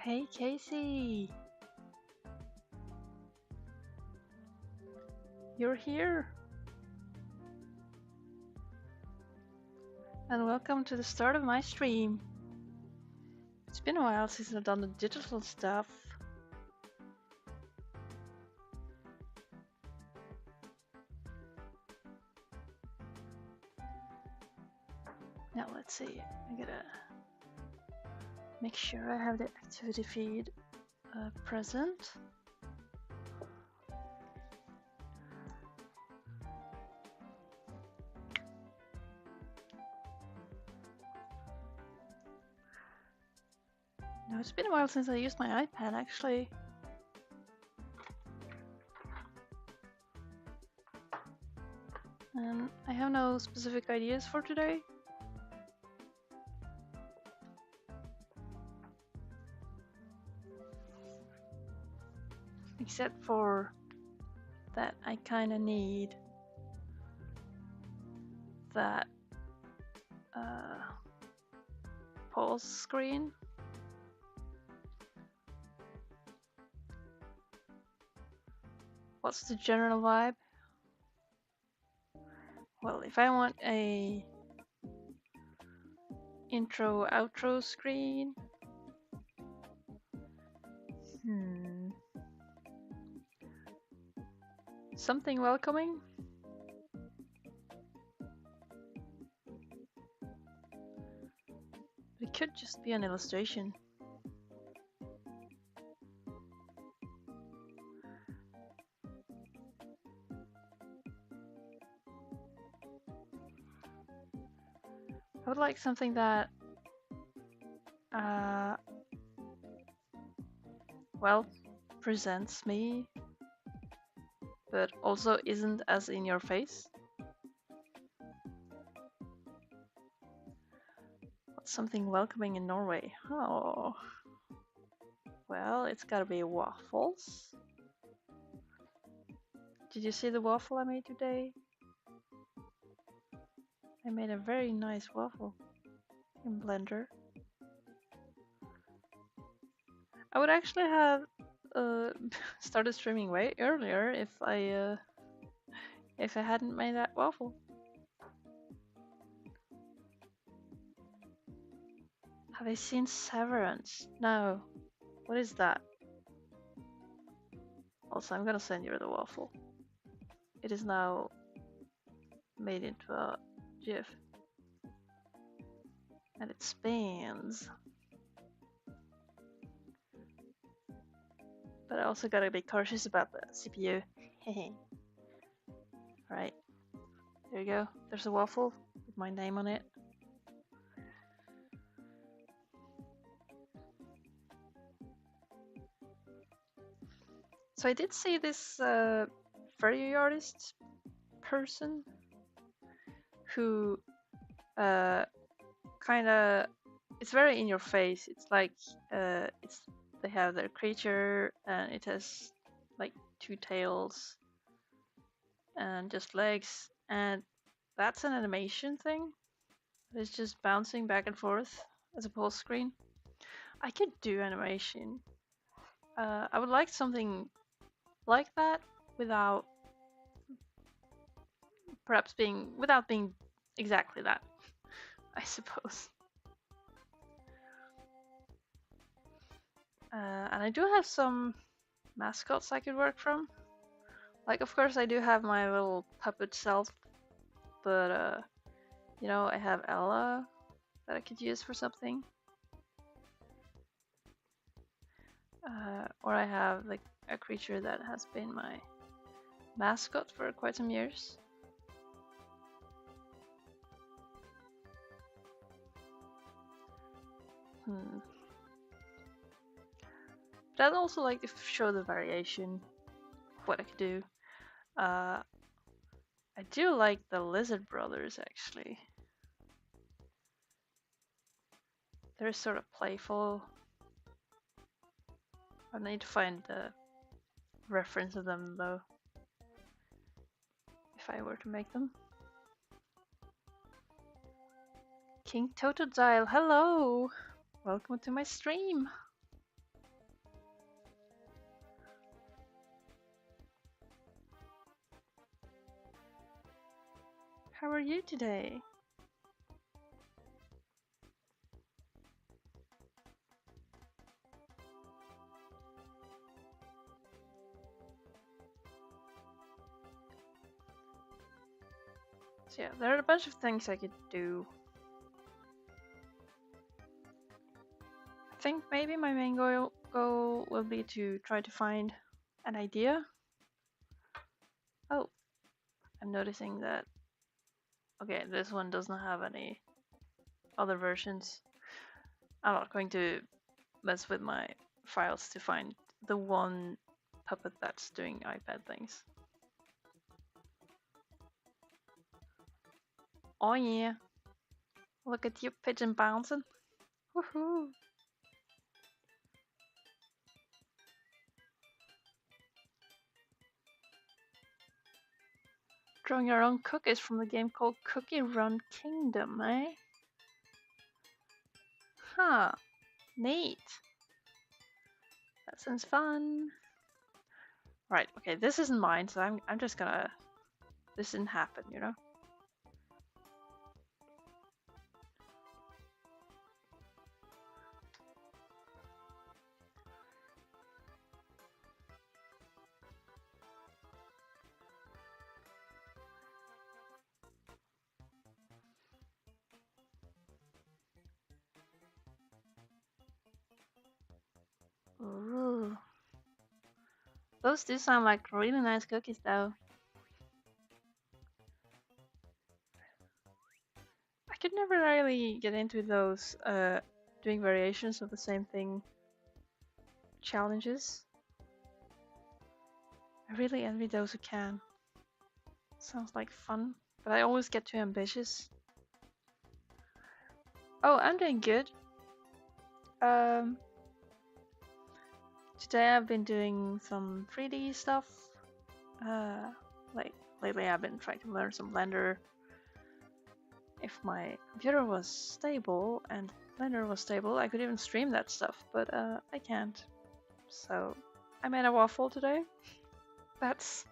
Hey Casey, you're here, and welcome to the start of my stream. It's been a while since I've done the digital stuff. Now let's see, I gotta make sure I have the activity feed present. Now it's been a while since I used my iPad actually. And I have no specific ideas for today. Except for that I kinda need that pause screen. What's the general vibe? Well, if I want a intro outro screen, something welcoming. It could just be an illustration. I would like something that, well, presents me, but also isn't as in your face. What's something welcoming in Norway? Oh, well, it's gotta be waffles. Did you see the waffle I made today? I made a very nice waffle in Blender. I would actually have started streaming way earlier if I hadn't made that waffle. Have I seen Severance? No. What is that? Also, I'm gonna send you the waffle. It is now made into a GIF. And it spins. But I also gotta be cautious about the CPU. Right. There you go. There's a waffle with my name on it. So I did see this furry artist person who kinda, it's very in your face. It's like they have their creature and it has like two tails and just legs, and that's an animation thing. It's just bouncing back and forth as a pulse screen. I could do animation. I would like something like that without without being exactly that, I suppose. And I do have some mascots I could work from. Like, of course, I do have my little puppet self, but you know, I have Ella that I could use for something. Or I have like a creature that has been my mascot for quite some years. But I'd also like to show the variation of what I could do. I do like the Lizard Brothers, actually. They're sort of playful. I need to find the reference of them, though, if I were to make them. King Totodile, hello! Welcome to my stream! How are you today? So yeah, there are a bunch of things I could do. I think maybe my main goal will be to try to find an idea. Oh, I'm noticing that. Okay, this one does not have any other versions. I'm not going to mess with my files to find the one puppet that's doing iPad things. Oh yeah, look at you pigeon bouncing. Woohoo! Drawing your own cookies from the game called Cookie Run Kingdom, eh? Huh, neat. That sounds fun. Right, okay, this isn't mine, so I'm just gonna... This didn't happen, you know? Ooh. Those do sound like really nice cookies, though. I could never really get into those doing variations of the same thing challenges. I really envy those who can. Sounds like fun, but I always get too ambitious. Oh, I'm doing good. Um, Today I've been doing some 3D stuff. Like lately I've been trying to learn some Blender. If my computer was stable and Blender was stable, I could even stream that stuff, but I can't. So I made a waffle today. That's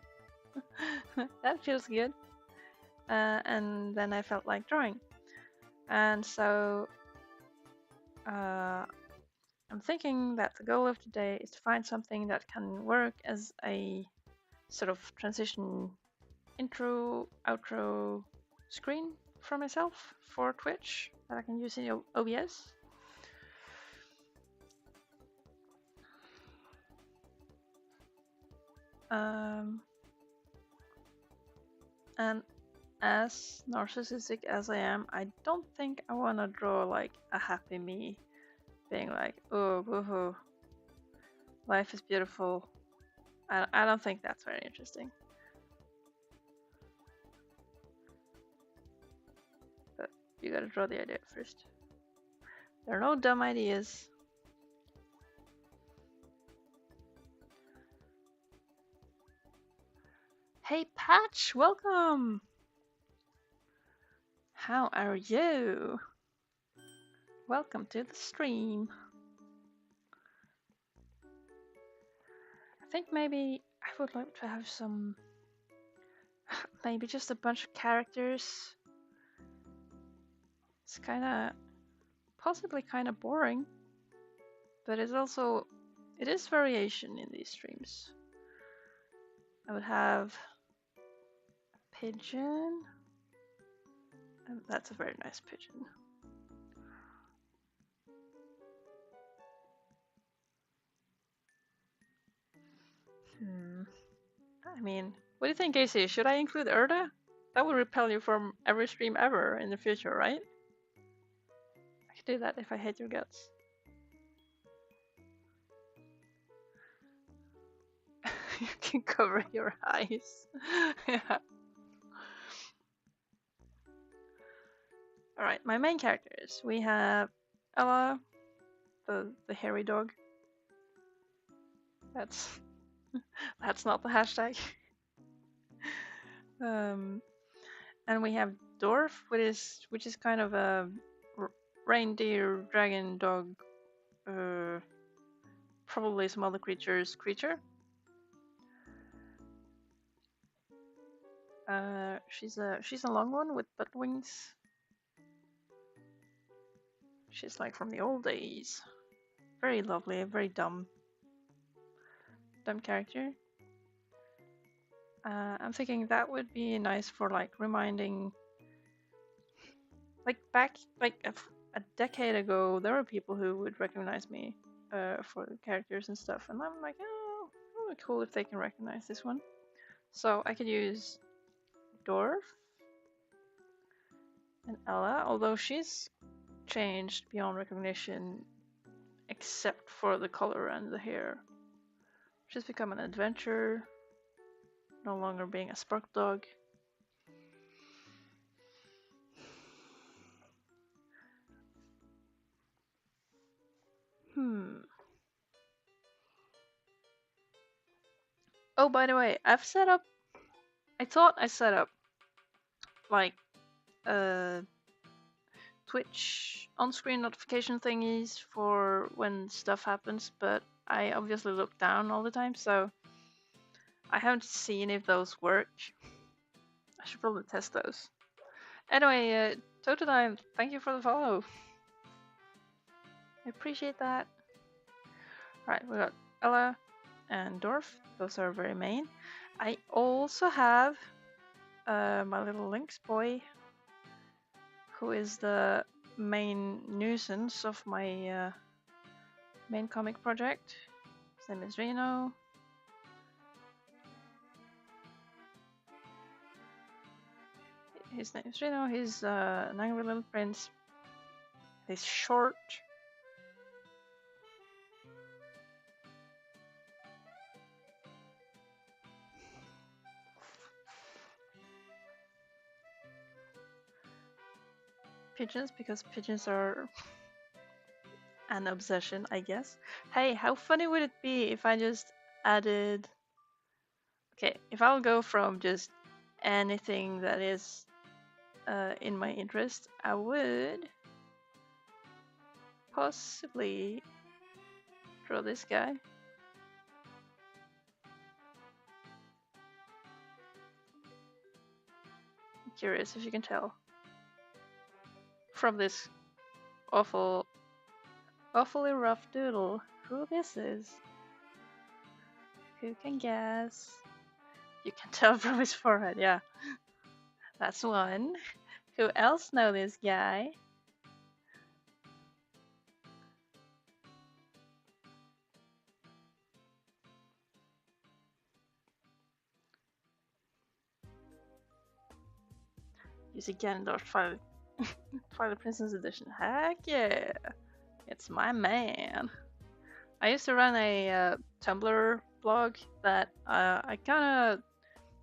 that feels good. And then I felt like drawing, and so I'm thinking that the goal of today is to find something that can work as a sort of transition intro, outro screen for myself for Twitch that I can use in OBS. And as narcissistic as I am, I don't think I want to draw like a happy me being like, oh, woohoo, life is beautiful. I don't think that's very interesting. But you gotta draw the idea first. There are no dumb ideas. Hey Patch, welcome! How are you? Welcome to the stream. I think maybe I would like to have some... maybe just a bunch of characters. It's kinda... possibly kinda boring. But it's also... it is variation in these streams. I would have... a pigeon. And that's a very nice pigeon. I mean, what do you think, AC? Should I include Erda? That would repel you from every stream ever in the future, right? I could do that if I hate your guts. You can cover your eyes. Yeah. Alright, my main characters. We have Ella, the hairy dog. That's that's not the hashtag. And we have Dwarf, which is kind of a reindeer, dragon, dog, probably some other creature. She's a long one with butt wings. She's like from the old days. Very lovely, very dumb character. I'm thinking that would be nice for like reminding, like back like a decade ago, there were people who would recognize me for the characters and stuff, and I'm like, oh, it would be cool if they can recognize this one. So I could use Dorf and Ella, although she's changed beyond recognition except for the color and the hair. She's become an adventurer, no longer being a spark dog. Oh, by the way, I thought I set up like Twitch on-screen notification thingies for when stuff happens, but I obviously look down all the time, so I haven't seen if those work. I should probably test those. Anyway, Totodile, thank you for the follow. I appreciate that. Right, we got Ella and Dorf. Those are very main. I also have my little Lynx boy, who is the main nuisance of my main comic project. His name is Reno. He's an angry little prince. He's short. Pigeons, because pigeons are an obsession, I guess. Hey, how funny would it be if I just added... Okay, if I'll go from just anything that is in my interest, I would possibly draw this guy. I'm curious if you can tell from this awfully rough doodle who this is. Who can guess? You can tell from his forehead, yeah. That's one. Who else know this guy? Use a Ganondorf Twilight Princess Edition. Heck yeah! It's my man. I used to run a Tumblr blog that I kind of...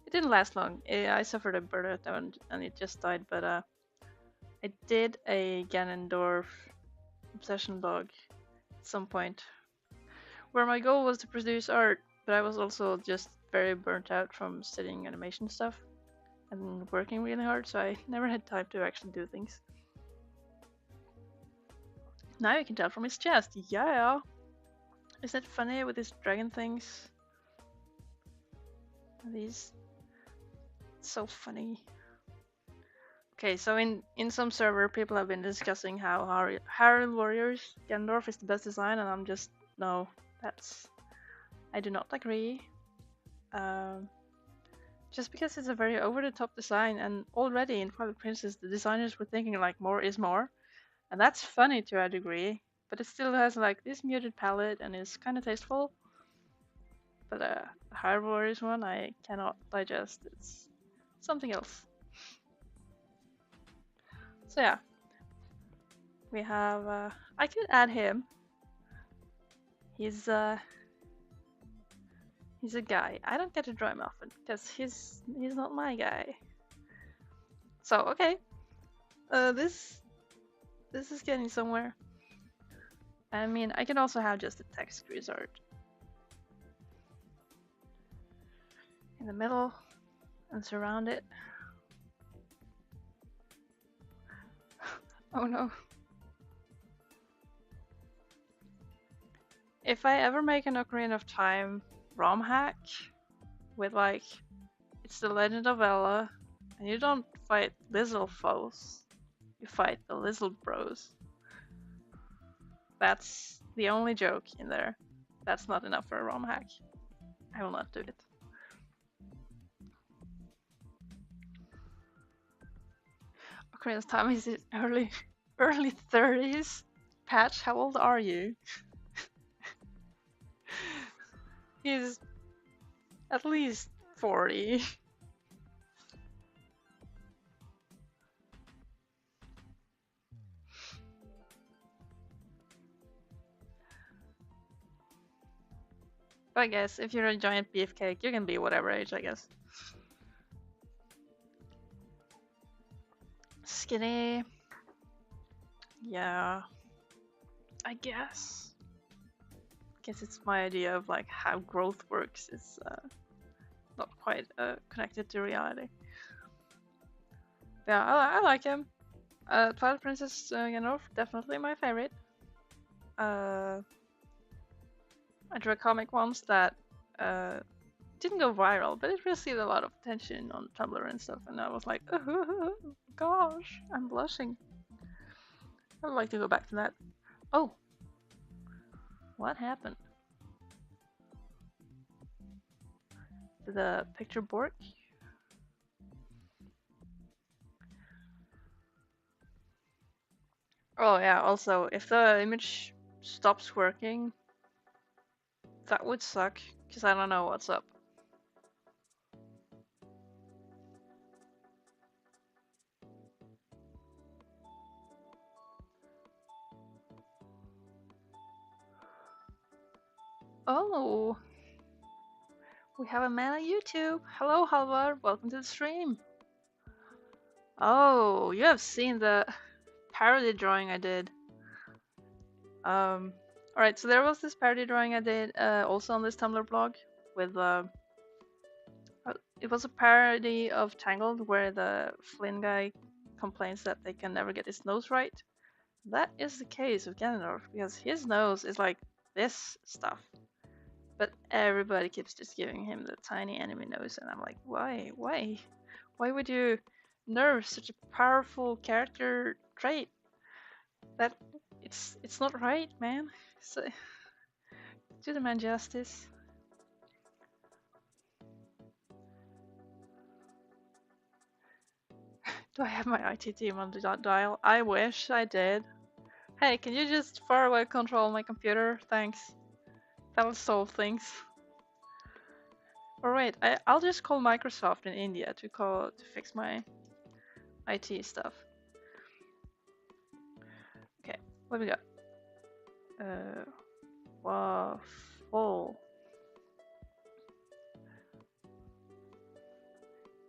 It didn't last long. I suffered a burnout and it just died, but I did a Ganondorf obsession blog at some point where my goal was to produce art, but I was also just very burnt out from studying animation stuff and working really hard, so I never had time to actually do things. Now you can tell from his chest, yeah! Isn't it funny with these dragon things? These... so funny. Okay, so in some server, people have been discussing how Hyrule Warriors Ganondorf is the best design, and I'm just... no, I do not agree. Just because it's a very over-the-top design, and already in Twilight Princess the designers were thinking like more is more, and that's funny to a degree, but it still has like this muted palette and is kind of tasteful. But the Hyrule Warriors one I cannot digest. It's something else. So yeah, we have... I could add him. He's a guy. I don't get to draw him often because he's not my guy. So okay, this is getting somewhere. I mean, I can also have just a text Grusart in the middle and surround it. Oh no. If I ever make an Ocarina of Time ROM hack with like It's the Legend of Ella, and you don't fight little foes. You fight the little bros. That's the only joke in there. That's not enough for a ROM hack. I will not do it. Ocarina's Time is his early 30s. Patch, how old are you? He's at least 40. But I guess if you're a giant beefcake, you can be whatever age, I guess. Skinny. Yeah. I guess. Guess it's my idea of like how growth works. It's not quite connected to reality. Yeah, I like him. Twilight Princess Ganondorf, definitely my favorite. I drew a comic once that didn't go viral, but it received a lot of attention on Tumblr and stuff, and I was like, oh, gosh, I'm blushing. I'd like to go back to that. Oh, what happened? Did the picture bork? Oh yeah, also, if the image stops working, that would suck, because I don't know what's up. Oh, we have a man on YouTube. Hello, Halvar. Welcome to the stream. Oh, you have seen the parody drawing I did. Alright, so there was this parody drawing I did also on this Tumblr blog with it was a parody of Tangled where the Flynn guy complains that they can never get his nose right. That is the case with Ganondorf because his nose is like this stuff. But everybody keeps just giving him the tiny enemy nose and I'm like, why? Why would you nerf such a powerful character trait? That it's not right, man. So, do the man justice. Do I have my IT team on the dial? I wish I did. Hey, can you just far away control my computer? Thanks. That'll solve things. Or wait, I'll just call Microsoft in India to fix my IT stuff. Okay, what we got? Waffle.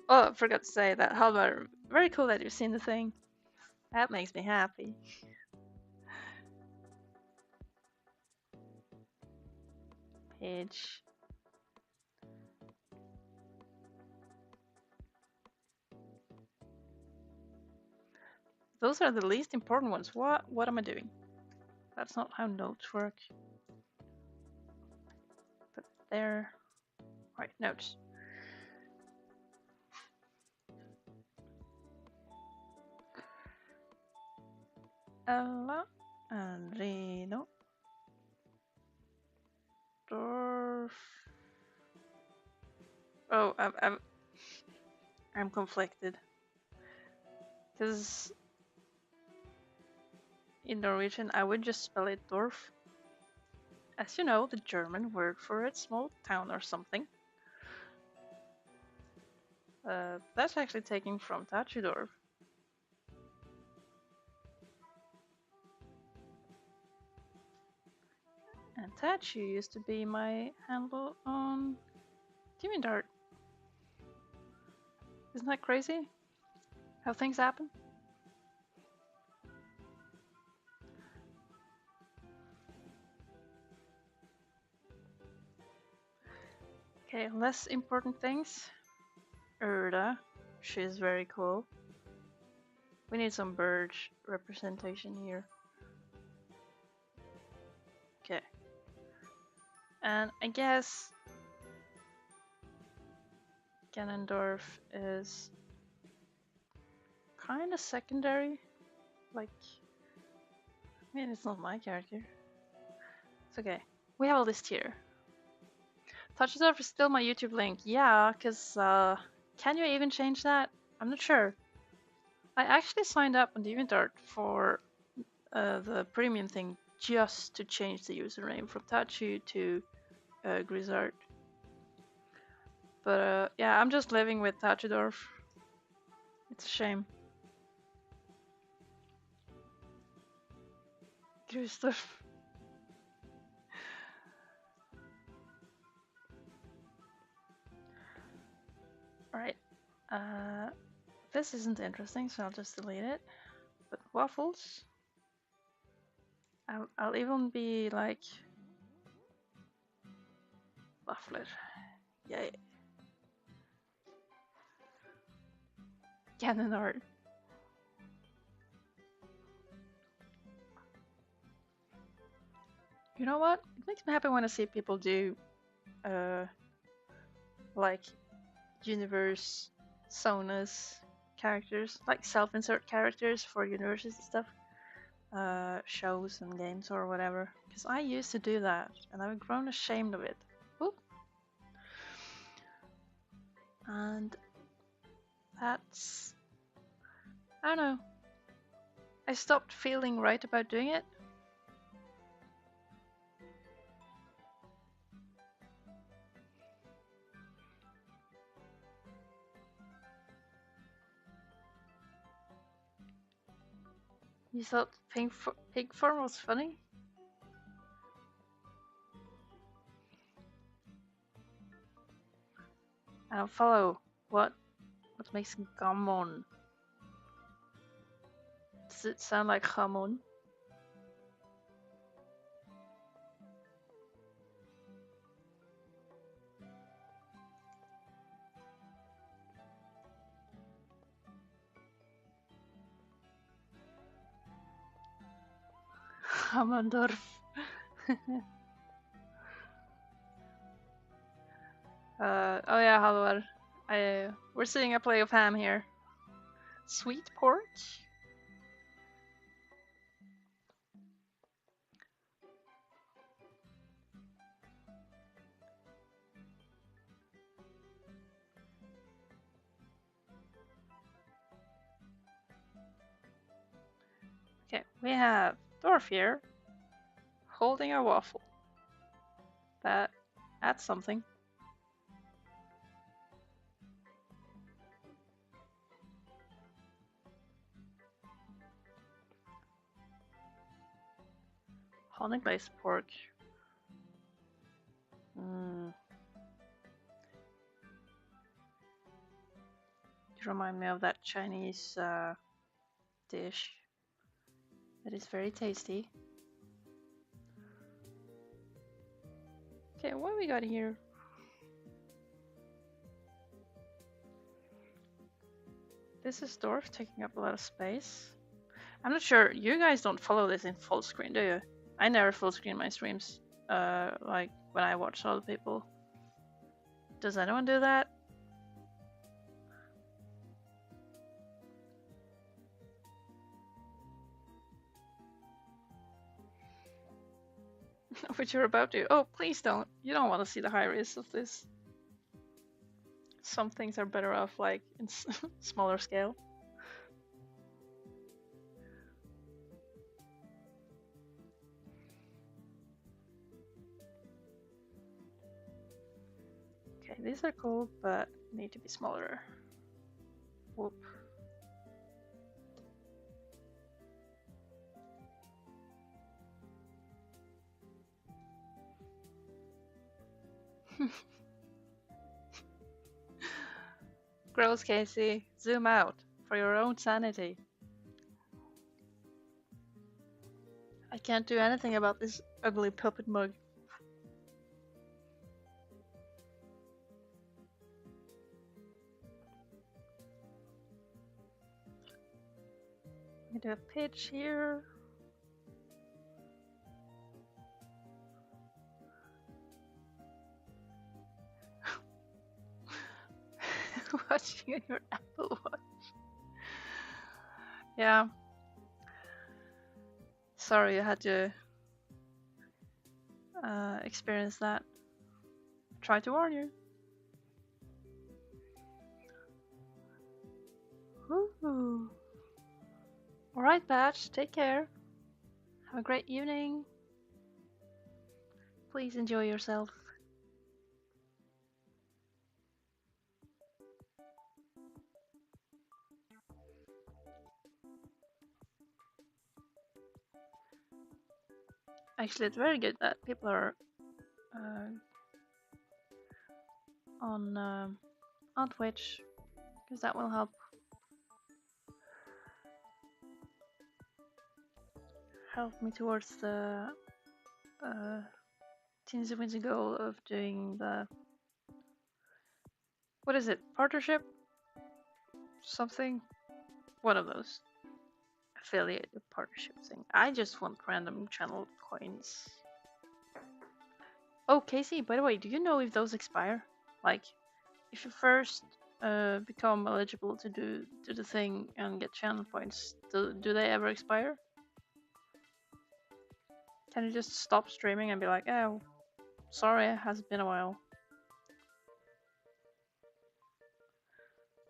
Oh, I forgot to say that. Halvar, very cool that you've seen the thing. That makes me happy. Page. Those are the least important ones. What am I doing? That's not how notes work. But there. Right, notes. Ella and Reno. Dorf. Oh, I'm conflicted. Because in Norwegian I would just spell it Dorf. As you know, the German word for a small town or something. That's actually taken from Tachidorf. And Tachi used to be my handle on DeviantArt. Isn't that crazy? How things happen? Okay, less important things. Erda, she's very cool. We need some bird representation here. Okay. And I guess Ganondorf is kind of secondary. Like, I mean, it's not my character. It's okay. We have a list here. Touchdorf is still my YouTube link. Yeah, because can you even change that? I'm not sure. I actually signed up on DeviantArt for the premium thing just to change the username from Tachi to Grusart. But yeah, I'm just living with Touchdorf. It's a shame. Grustorf. Alright. This isn't interesting, so I'll just delete it. But waffles. I'll even be like waffler. Yay. Canon art. You know what? It makes me happy when I see people do like universe Sonas characters, like self-insert characters for universes and stuff. Shows and games or whatever, because I used to do that and I've grown ashamed of it. Oop. And that's, I don't know, I stopped feeling right about doing it. You thought pig form was funny? I don't follow. What makes gammon? Does it sound like jamon? Hamondorf. Oh yeah, Halvar. We're seeing a play of ham here. Sweet pork? Okay, we have Dwarf here holding a waffle. That's something. Honey glazed pork. You remind me of that Chinese dish that is very tasty. Okay, what we got here? This is Dwarf taking up a lot of space. I'm not sure, you guys don't follow this in full screen, do you? I never full screen my streams, like when I watch other people. Does anyone do that? Which you're about to. Oh, please don't. You don't want to see the high risk of this. Some things are better off like in smaller scale. Okay, these are cool, but need to be smaller. Whoop. Gross, Casey. Zoom out for your own sanity. I can't do anything about this ugly puppet mug. I'm gonna do a pitch here. watching on your Apple Watch. Yeah. Sorry you had to experience that. Try to warn you. Woo. Alright, Batch. Take care. Have a great evening. Please enjoy yourself. Actually, it's very good that people are on Twitch, because that will help me towards the Teensy Weensy goal of doing the, what is it, partnership? Something? One of those. Affiliate partnership thing. I just want random channel coins. Oh, Casey, by the way, do you know if those expire? Like, if you first become eligible to do the thing and get channel points, do they ever expire? Can you just stop streaming and be like, oh, sorry, it has been a while.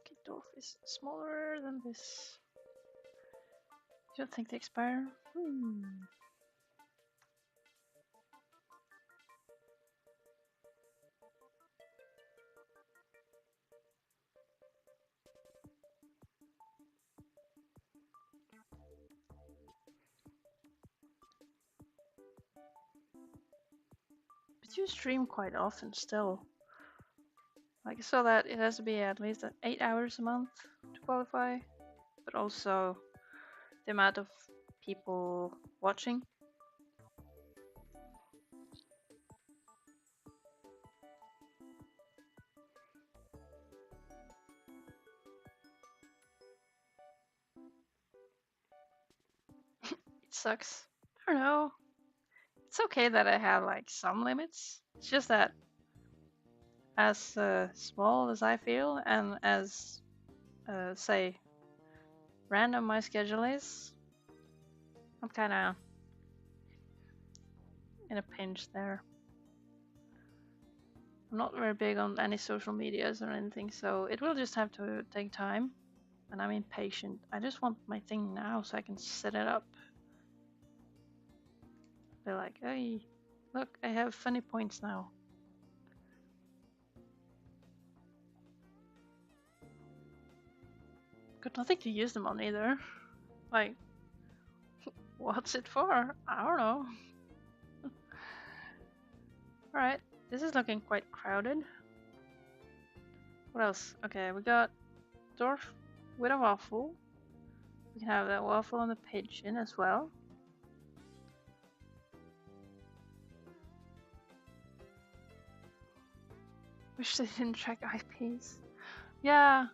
Okay, dwarf is smaller than this. You don't think they expire? But you stream quite often still. Like, I saw that it has to be at least 8 hours a month to qualify, but also the amount of people watching. It sucks. I don't know. It's okay that I have like some limits. It's just that as small as I feel and as say random my schedule is, I'm kind of in a pinch there. I'm not very big on any social medias or anything, so it will just have to take time, and I'm impatient. I just want my thing now so I can set it up. They're like, hey, look, I have funny points now. Got nothing to use them on either. Like, what's it for? I don't know. Alright, this is looking quite crowded. What else? Okay, we got dwarf with a waffle. We can have that waffle on the pigeon as well. Wish they didn't track IPs. Yeah.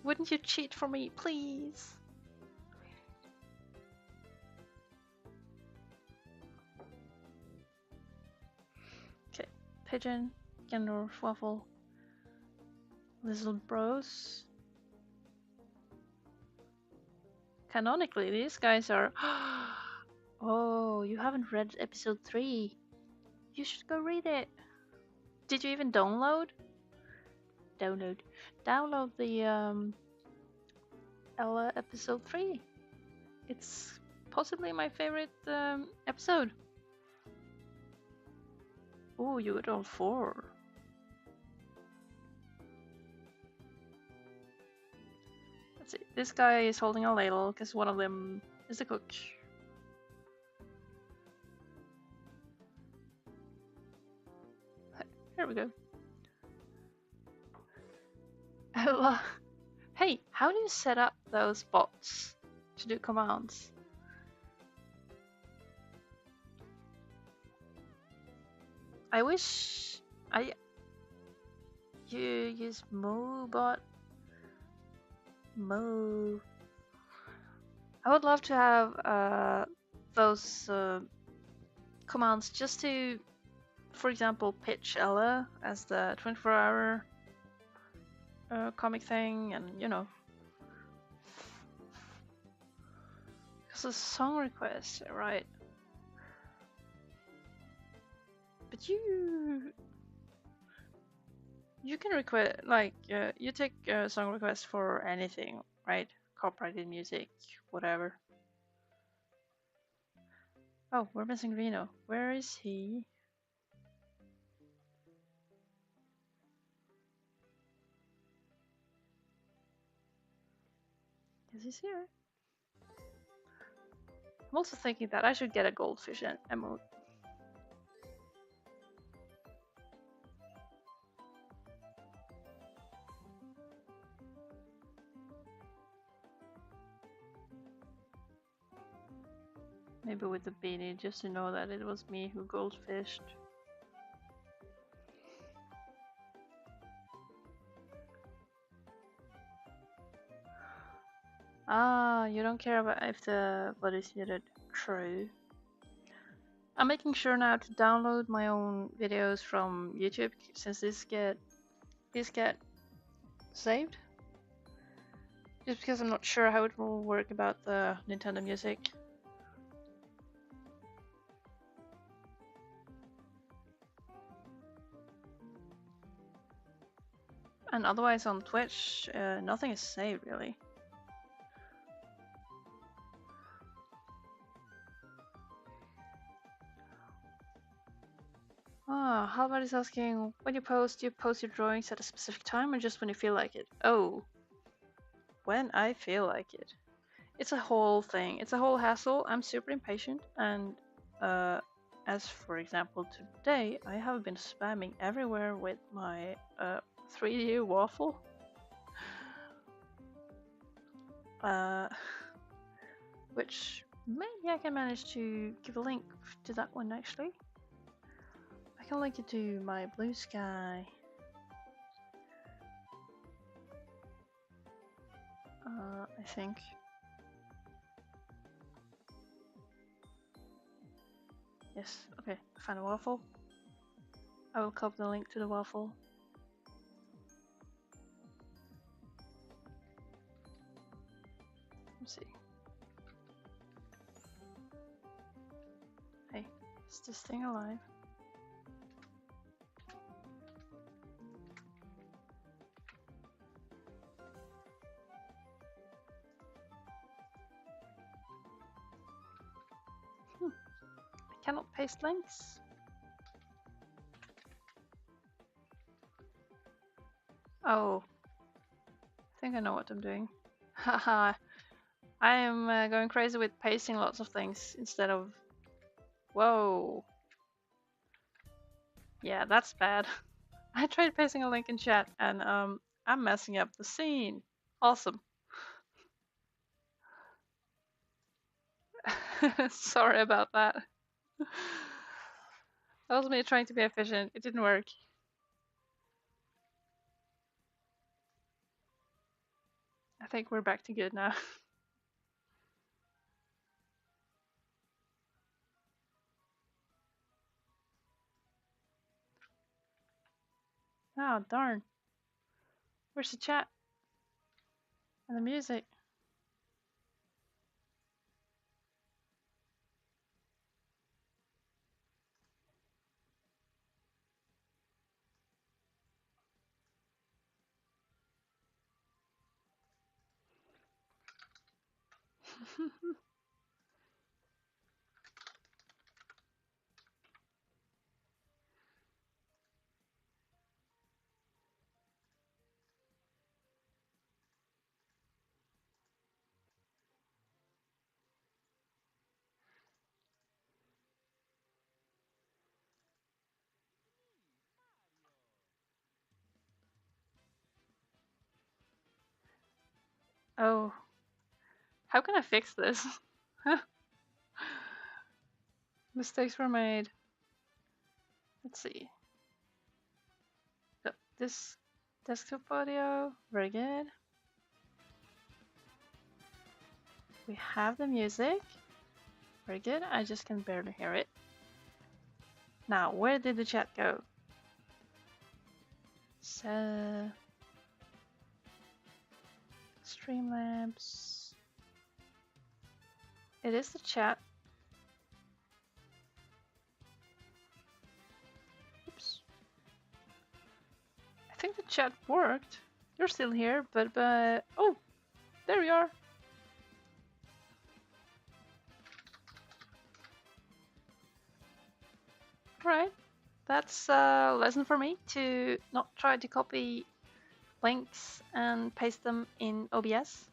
Wouldn't you cheat for me, please? Okay, pigeon, Gendorf, waffle, little bros. Canonically, these guys are. Oh, you haven't read episode 3. You should go read it. Did you even download? Download the Ella episode 3. It's possibly my favorite episode. Oh, you got all 4. Let's see. This guy is holding a ladle because one of them is the cook. Here we go. Ella. Hey, how do you set up those bots to do commands? I wish you use MooBot. Moo. I would love to have those commands just to, for example, pitch Ella as the 24-hour comic thing, and you know, because a song request, right? But you can request like you take song requests for anything, right? Copyrighted music, whatever. Oh, we're missing Reno. Where is he? Is he here? I'm also thinking that I should get a goldfish emote. Maybe with the beanie, just to know that it was me who goldfished. Ah, you don't care about if the body's muted. True. I'm making sure now to download my own videos from YouTube since these get saved. Just because I'm not sure how it will work about the Nintendo Music. And otherwise on Twitch, nothing is saved really. Ah, Halvard is asking, when you post your drawings at a specific time or just when you feel like it? Oh, when I feel like it. It's a whole thing. It's a whole hassle. I'm super impatient, and as for example today, I have been spamming everywhere with my 3D waffle. Which maybe I can manage to give a link to that one actually. I can link it to my blue sky. I think. Yes, okay, I found a waffle. I will copy the link to the waffle. Let's see. Hey, is this thing alive? I cannot paste links. Oh, I think I know what I'm doing. Haha, I am going crazy with pasting lots of things instead of... Whoa. Yeah, that's bad. I tried pasting a link in chat and I'm messing up the scene. Awesome. Sorry about that. That was me trying to be efficient. It didn't work. I think we're back to good now. Oh, darn. Where's the chat? And the music? Oh. How can I fix this? Mistakes were made. Let's see. This desktop audio, very good. We have the music, very good. I just can barely hear it. Now, where did the chat go? So, Streamlabs. It is the chat. Oops. I think the chat worked. You're still here, but oh, there we are. Right. That's a lesson for me to not try to copy links and paste them in OBS.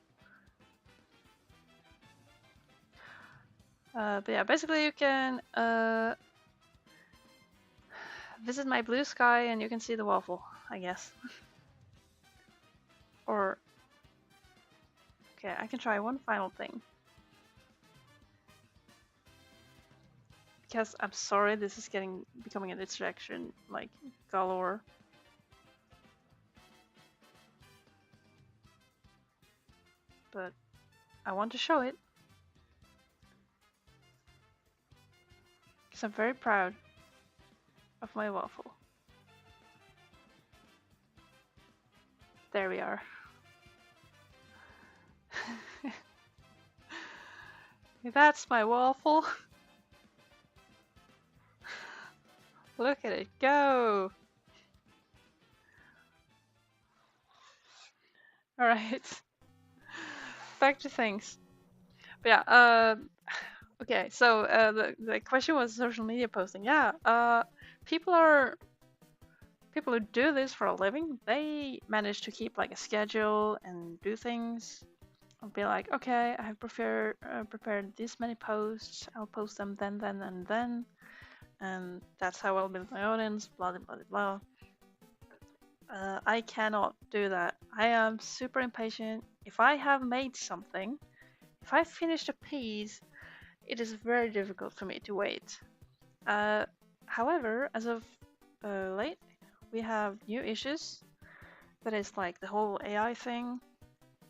But yeah, basically you can visit my blue sky and you can see the waffle, I guess. Or, okay, I can try one final thing. Because I'm sorry, this is becoming a distraction, like, galore. But I want to show it. Because I'm very proud of my waffle. There we are. That's my waffle. Look at it go. Alright. Back to things. But yeah, okay, so the question was social media posting. Yeah, people who do this for a living, they manage to keep like a schedule and do things. I'll be like, okay, I have prepared this many posts. I'll post them then, and then, and that's how I'll build my audience. Blah blah blah blah. I cannot do that. I am super impatient. If I have made something, if I finished a piece, it is very difficult for me to wait. However, as of late, we have new issues. That is like the whole AI thing.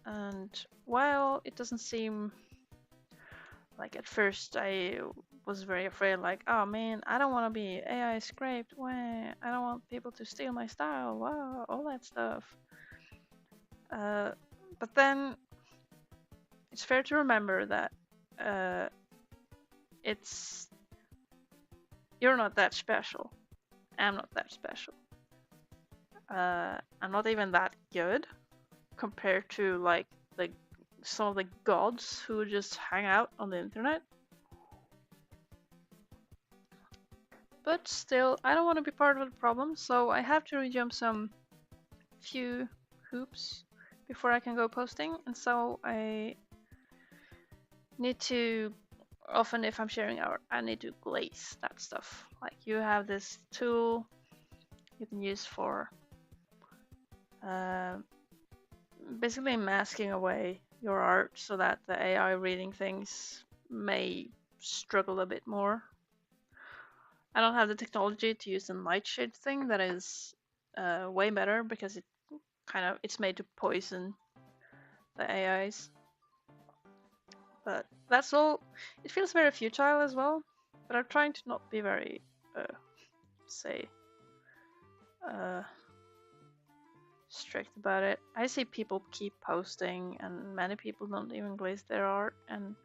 And while it doesn't seem like at first I was very afraid, like, oh man, I don't want to be AI scraped. I don't want people to steal my style. Wow, all that stuff. But then it's fair to remember that you're not that special. I'm not that special. I'm not even that good compared to like some of the gods who just hang out on the internet. But still, I don't want to be part of the problem, so I have to rejump some few hoops before I can go posting, and so I need to, often if I'm sharing out, I need to glaze that stuff. Like you have this tool you can use for basically masking away your art so that the AI reading things may struggle a bit more. I don't have the technology to use the nightshade thing that is way better because it's made to poison the AIs. But that's all. It feels very futile as well, but I'm trying to not be very, strict about it. I see people keep posting and many people don't even glaze their art, and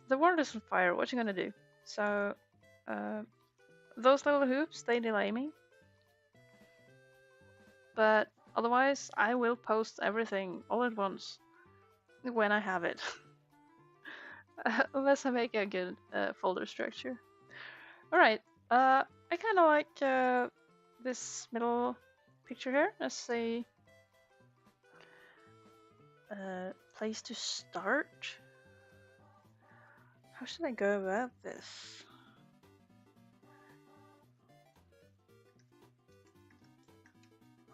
the world is on fire. What you gonna do? So those little hoops, they delay me. But otherwise, I will post everything all at once when I have it. Unless I make a good folder structure. Alright, I kind of like this middle picture here as a place to start. How should I go about this?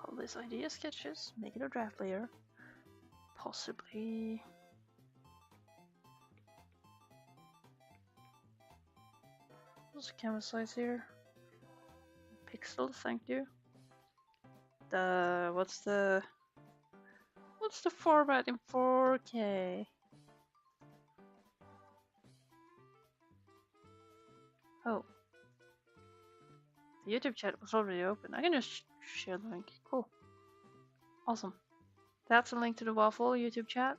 All these idea sketches, make it a draft layer. Possibly. What's the canvas size here? Pixels, thank you. What's the format in 4K? Oh. The YouTube chat was already open. I can just share the link. Cool. Awesome. That's a link to the waffle YouTube chat.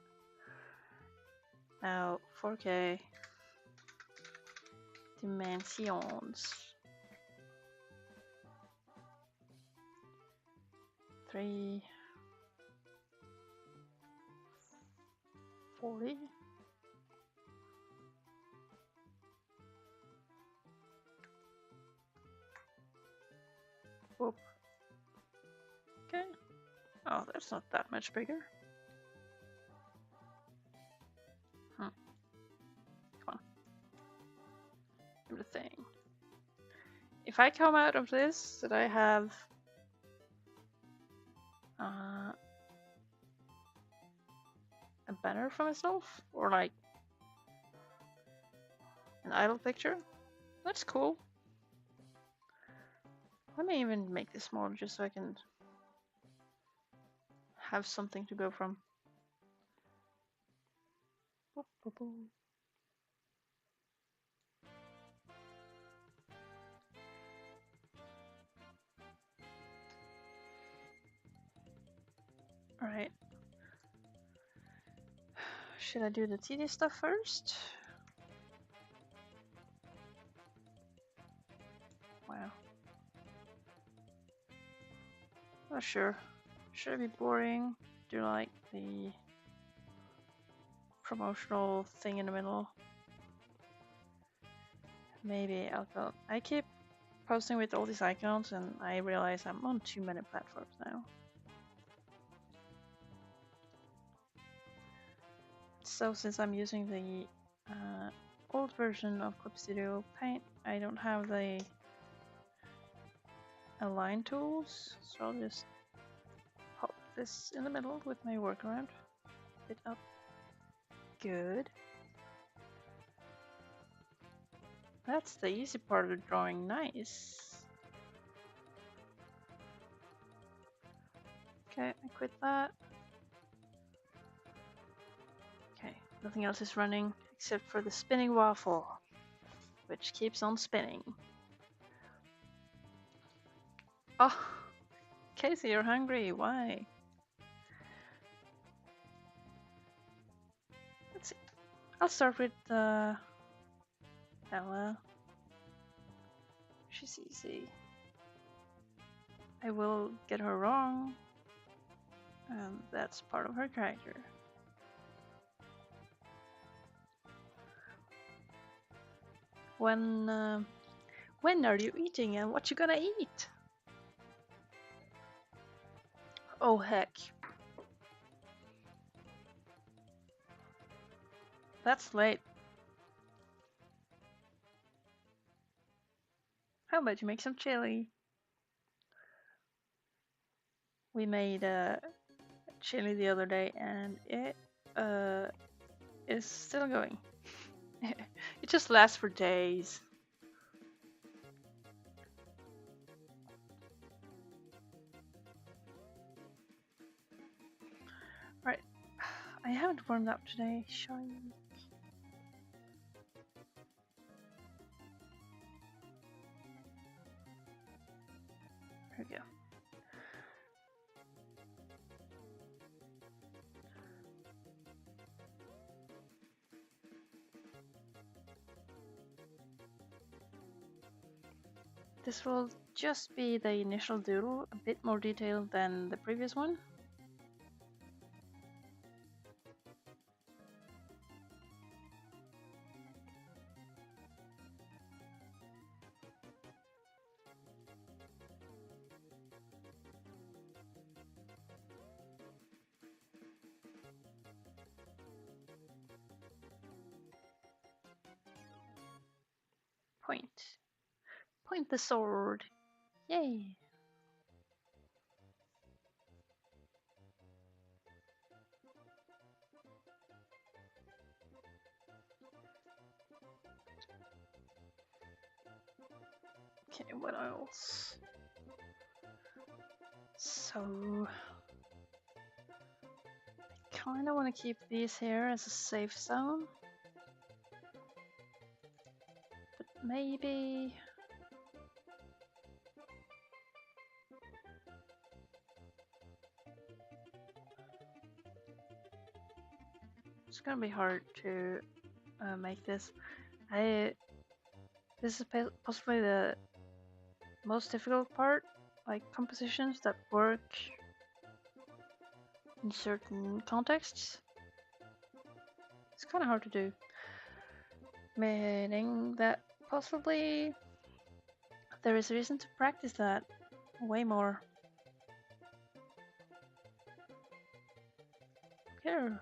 Now 4K dimensions. 340. Whoop. Okay. Oh, that's not that much bigger. Come on. Do the thing. If I come out of this, that I have a banner for myself, or like an idle picture, that's cool. Let me even make this smaller just so I can have something to go from. Alright. Should I do the tedious stuff first? Wow. Not sure. Should it be boring? Do like the promotional thing in the middle? Maybe I'll go. I keep posting with all these icons and I realize I'm on too many platforms now. So since I'm using the old version of Clip Studio Paint, I don't have the align tools, so I'll just pop this in the middle with my workaround. It up. Good. That's the easy part of the drawing. Nice. Okay, I quit that. Okay, nothing else is running except for the spinning waffle, which keeps on spinning. Oh, Casey, you're hungry. Why? Let's see. I'll start with Ella. She's easy. I will get her wrong, and that's part of her character. When are you eating and what you gonna eat? Oh heck. That's late. How about you make some chili? We made chili the other day and it is still going. It just lasts for days. Right. I haven't warmed up today. Shine. There we go. This will just be the initial doodle, a bit more detailed than the previous one. Point. Point the sword. Yay! Okay, what else? So, I kind of want to keep these here as a safe zone. But maybe... It's gonna be hard to make this. I this is possibly the most difficult part, like compositions that work in certain contexts. It's kind of hard to do, meaning that possibly there is a reason to practice that way more. Here,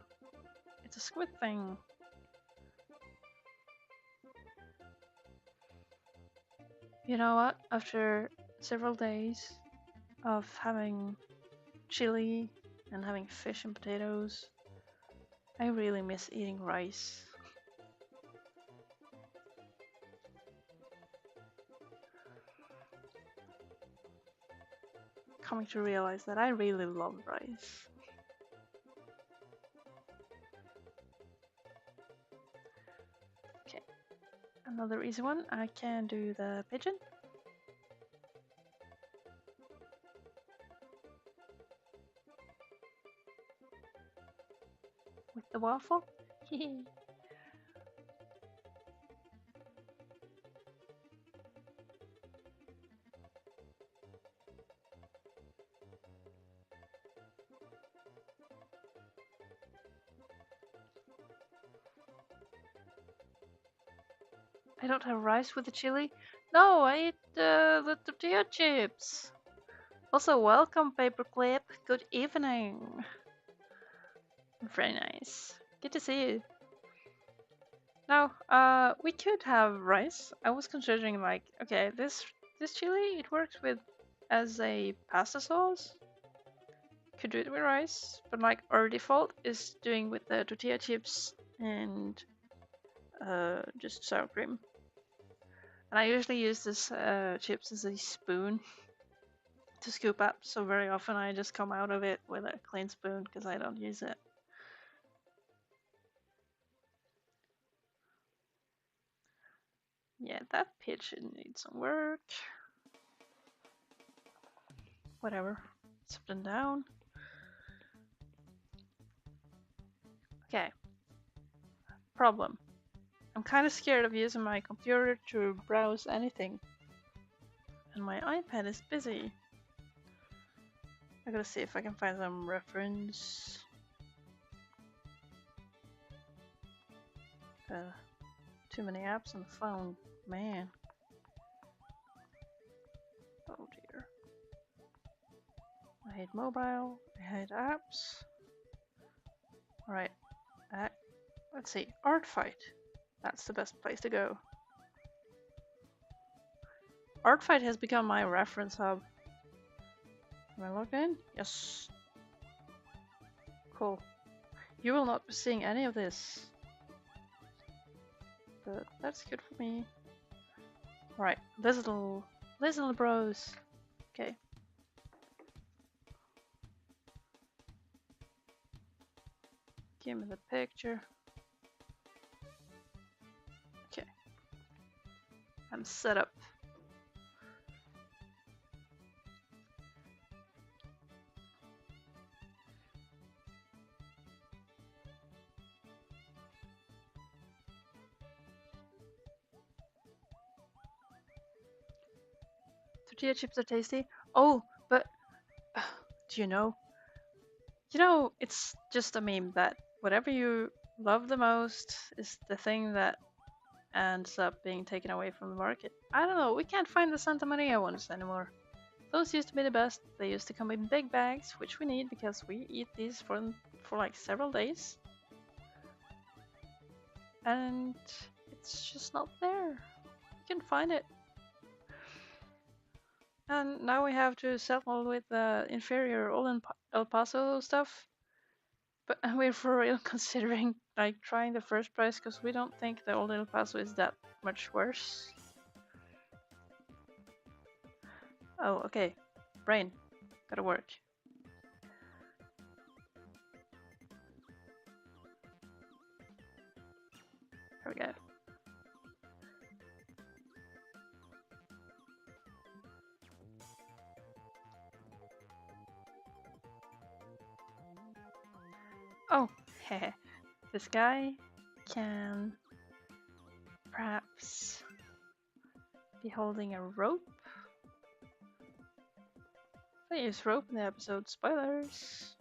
it's a squid thing. You know what? After several days of having chili and having fish and potatoes, I really miss eating rice. Coming to realize that I really love rice. Okay, another easy one. I can do the pigeon with the waffle. I don't have rice with the chili. No, I eat the tortilla chips. Also, welcome, Paperclip. Good evening. Very nice. Good to see you. Now, we could have rice. I was considering like, okay, this chili it works with as a pasta sauce. Could do it with rice, but like our default is doing with the tortilla chips and just sour cream. And I usually use this chips as a spoon to scoop up, so very often I just come out of it with a clean spoon because I don't use it. Yeah, that pigeon needs some work. Whatever. It's up and down. Okay. Problem. I'm kind of scared of using my computer to browse anything. And my iPad is busy. I gotta see if I can find some reference. Too many apps on the phone. Man. Oh dear. I hate mobile. I hate apps. Alright. Let's see. Art Fight. That's the best place to go. Art Fight has become my reference hub. Am I logged in? Yes. Cool. You will not be seeing any of this. But that's good for me. Alright, little bros. Okay. Give me the picture. Okay. I'm set up. Tortilla chips are tasty. Oh, but do you know? You know, it's just a meme that whatever you love the most is the thing that ends up being taken away from the market. I don't know, we can't find the Santa Maria ones anymore. Those used to be the best. They used to come in big bags, which we need because we eat these for like several days. And it's just not there. You can find it. And now we have to settle with the inferior old El Paso stuff. But we're for real considering like trying the first price because we don't think the old El Paso is that much worse. Oh, okay. Brain. Gotta work. Here we go. Oh, heh. This guy can perhaps be holding a rope. They use rope in the episode. Spoilers.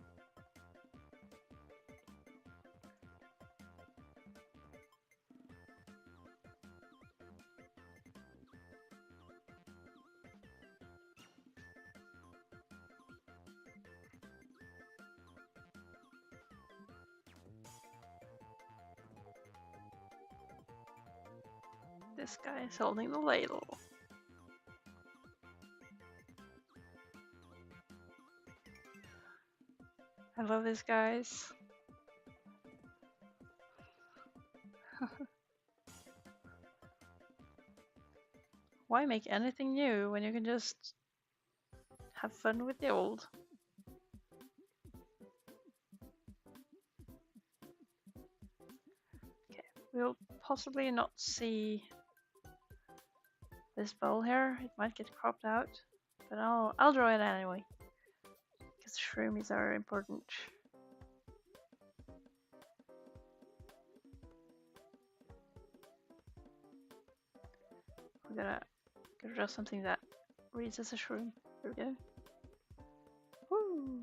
This guy is holding the ladle. I love these guys. Why make anything new when you can just have fun with the old? Okay, we'll possibly not see this bowl here. It might get cropped out, but I'll draw it anyway because shroomies are important. We gotta draw something that reads as a shroom. There we go. Woo!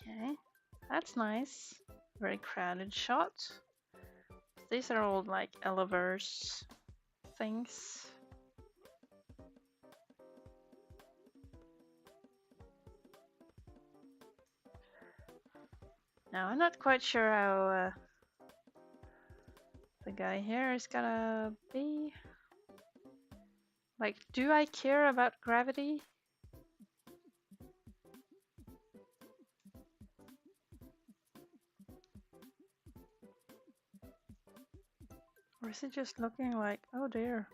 Okay, that's nice. Very crowded shot. These are all like Eleverse things. Now I'm not quite sure how the guy here is gonna be. Like, do I care about gravity? Or is it just looking like, oh dear.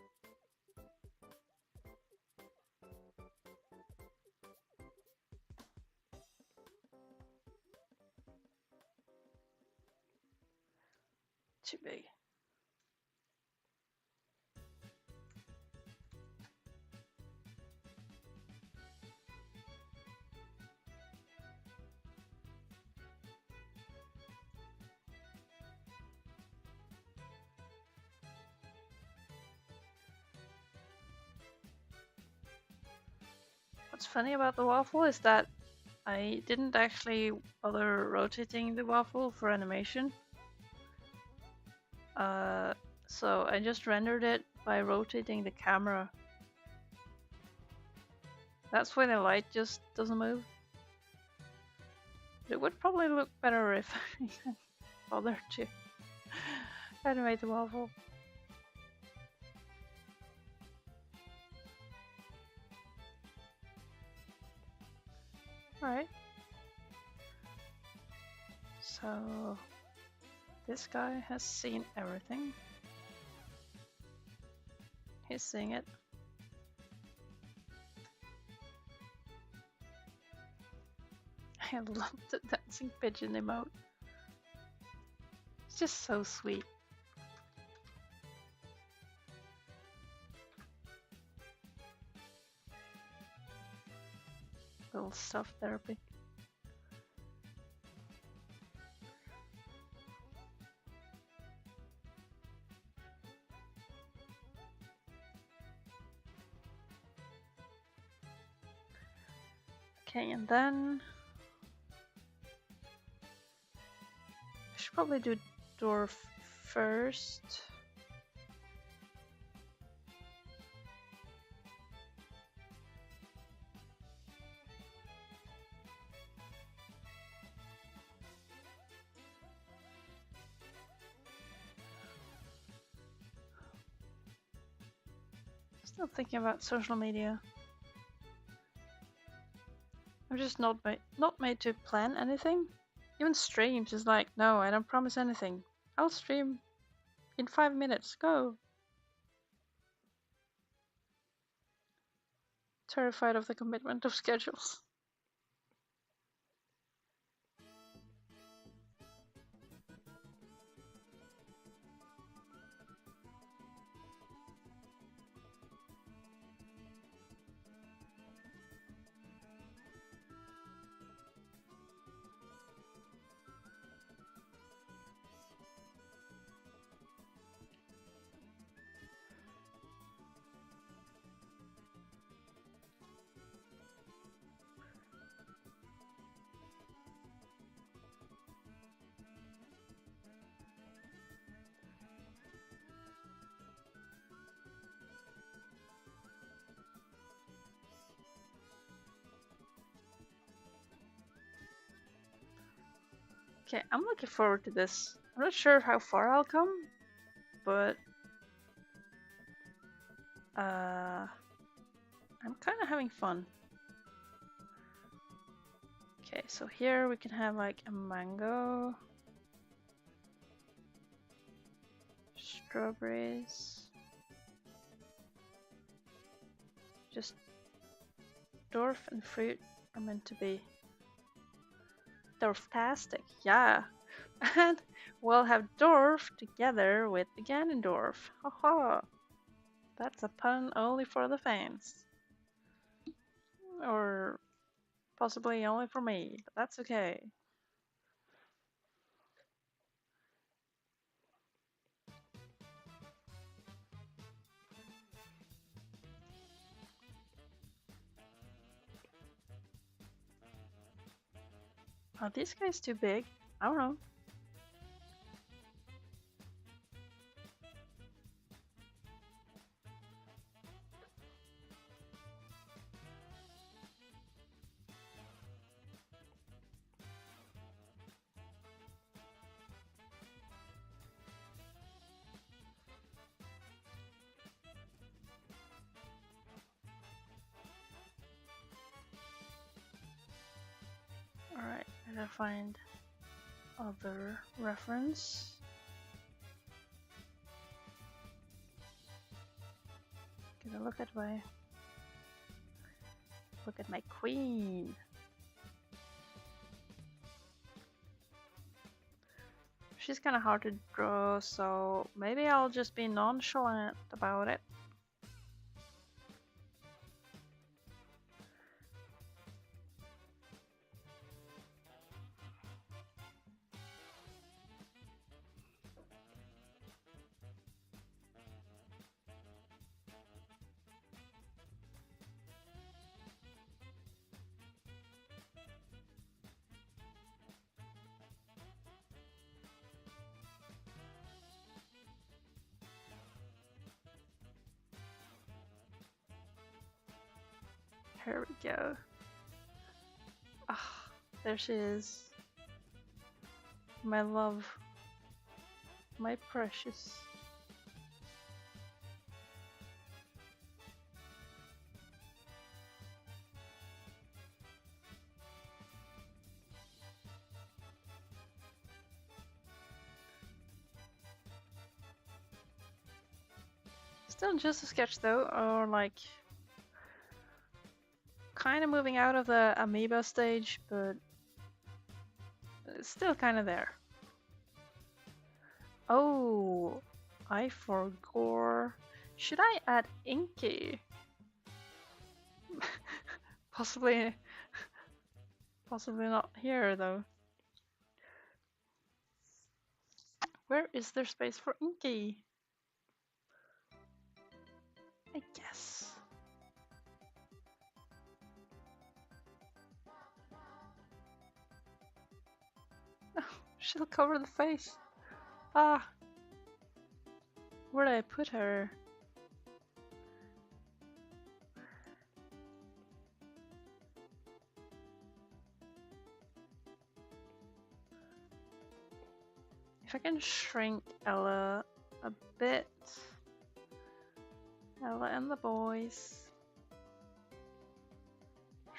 Too big. What's funny about the waffle is that I didn't actually bother rotating the waffle for animation. So I just rendered it by rotating the camera. That's why the light just doesn't move. But it would probably look better if I bothered to animate the waffle. Alright. So this guy has seen everything. He's seeing it. I love the dancing pigeon emote. It's just so sweet. Little soft therapy. Okay, and then I should probably do door first. Still thinking about social media. I'm just not made to plan anything. Even streams is like, no, I don't promise anything. I'll stream in 5 minutes. Go. Terrified of the commitment of schedules. Okay, I'm looking forward to this. I'm not sure how far I'll come, but I'm kind of having fun. Okay, so here we can have like a mango, strawberries, just dwarf and fruit are meant to be dwarftastic, yeah. And we'll have dwarf together with the Ganondorf. Haha, that's a pun only for the fans. Or possibly only for me, but that's okay. Are these guys too big? I don't know. Alright, I gotta find other reference. Gonna look at my queen. She's kind of hard to draw, so maybe I'll just be nonchalant about it. Here we go. Ah, there she is. My love. My precious. Still just a sketch though, or like kind of moving out of the amoeba stage, but it's still kind of there. Oh, I forgot. Should I add Inky? Possibly not here though. Where is there space for Inky? I guess. Oh, she'll cover the face. Ah, where did I put her? If I can shrink Ella a bit. Ella and the boys.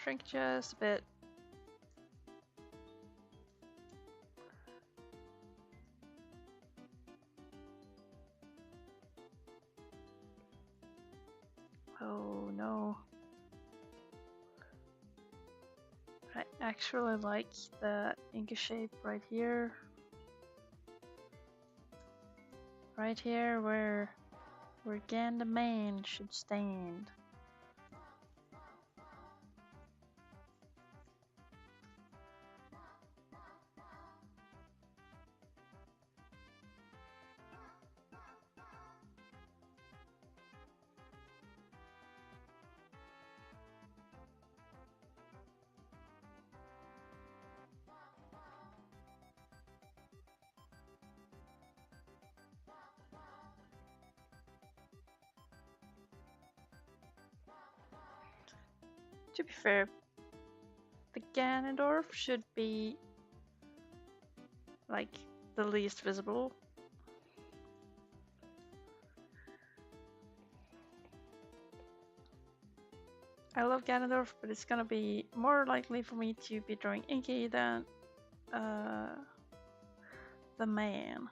Shrink just a bit. Oh no. I actually like the Inky shape right here. Right here where Ganda Man should stand. To be fair, the Ganondorf should be like the least visible. I love Ganondorf, but it's gonna be more likely for me to be drawing Inky than the man.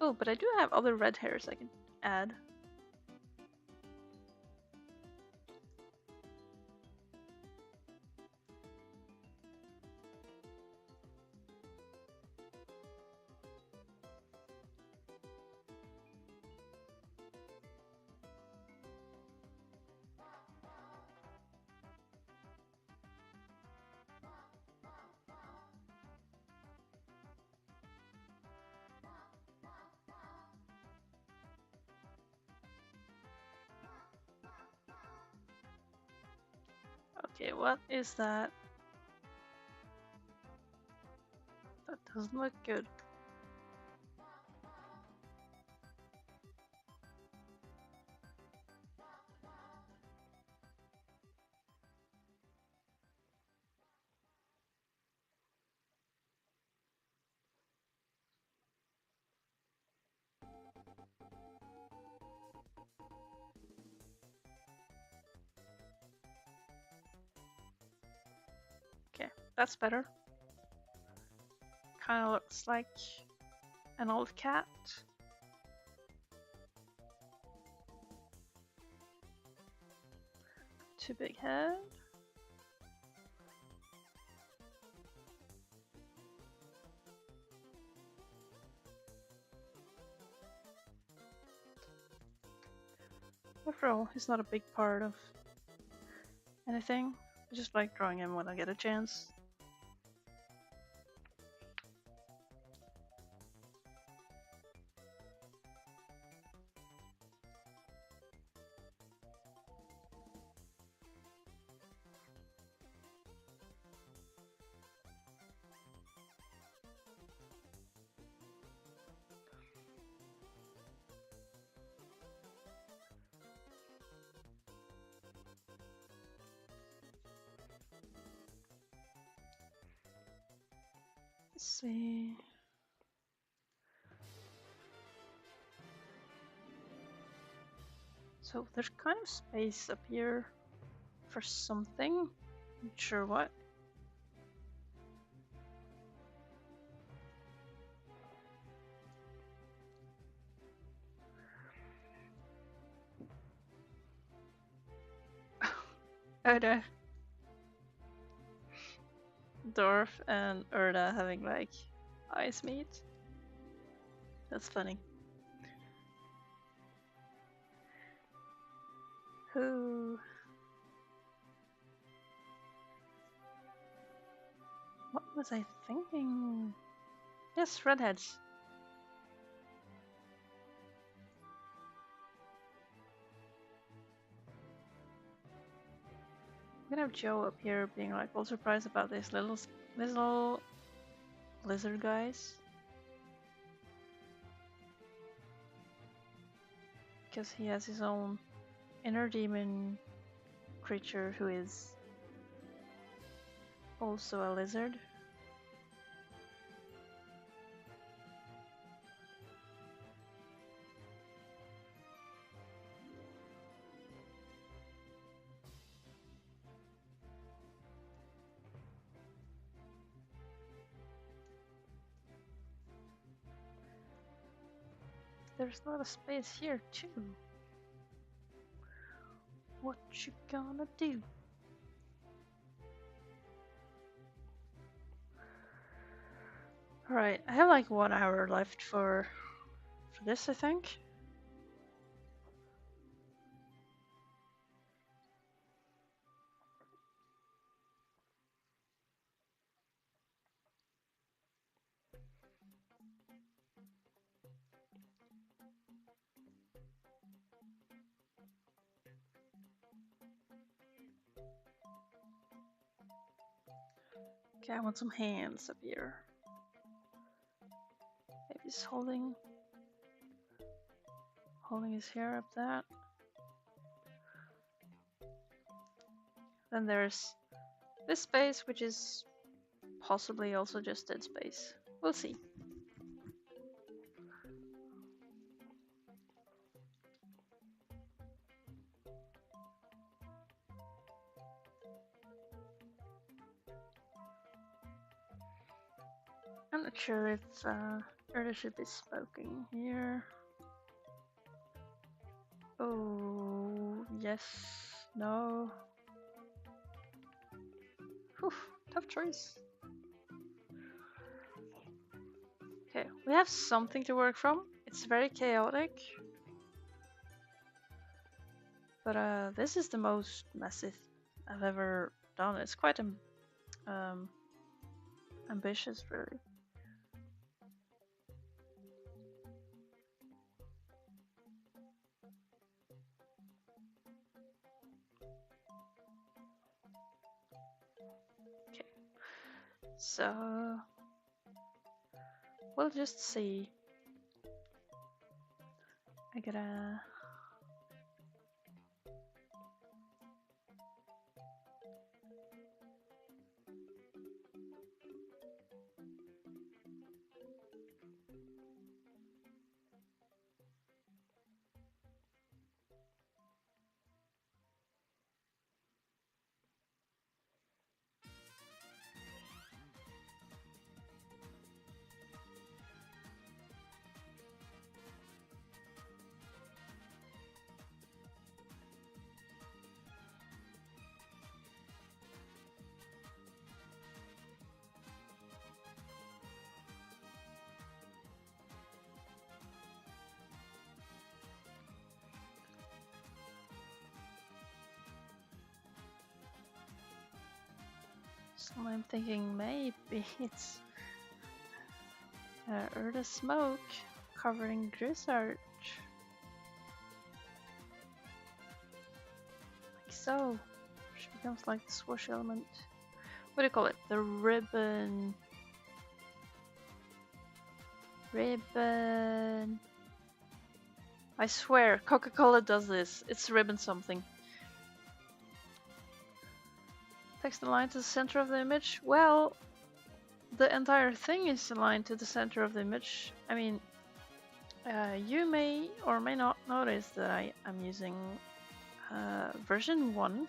Oh, but I do have other red hairs I can add. Okay, what is that? That doesn't look good. Okay, that's better. Kind of looks like an old cat. Too big head. After all, he's not a big part of anything. I just like drawing him when I get a chance. Let's see. So there's kind of space up here for something. Not sure what. Oh no. Dorf and Erda having like eyes meet. That's funny. Who? What was I thinking? Yes, redheads. I'm gonna have Joe up here being like all surprised about these little lizard guys. Because he has his own inner demon creature who is also a lizard. There's a lot of space here too. What you gonna do? Alright, I have like 1 hour left for this, I think. Okay, I want some hands up here. Maybe he's holding his hair up that. Then there's this space, which is possibly also just Dead Space. We'll see. I'm not sure if Earthship is smoking here. Oh, yes, no. Whew, tough choice. Okay, we have something to work from. It's very chaotic. But this is the most messy I've ever done. It's quite ambitious, really. Okay, so we'll just see. I gotta. So I'm thinking maybe it's Urda smoke covering Grusart. Like so. She becomes like the swoosh element. What do you call it? The ribbon. Ribbon. I swear, Coca-Cola does this. It's ribbon something. Text aligned to the center of the image. Well, the entire thing is aligned to the center of the image. I mean, you may or may not notice that I am using version 1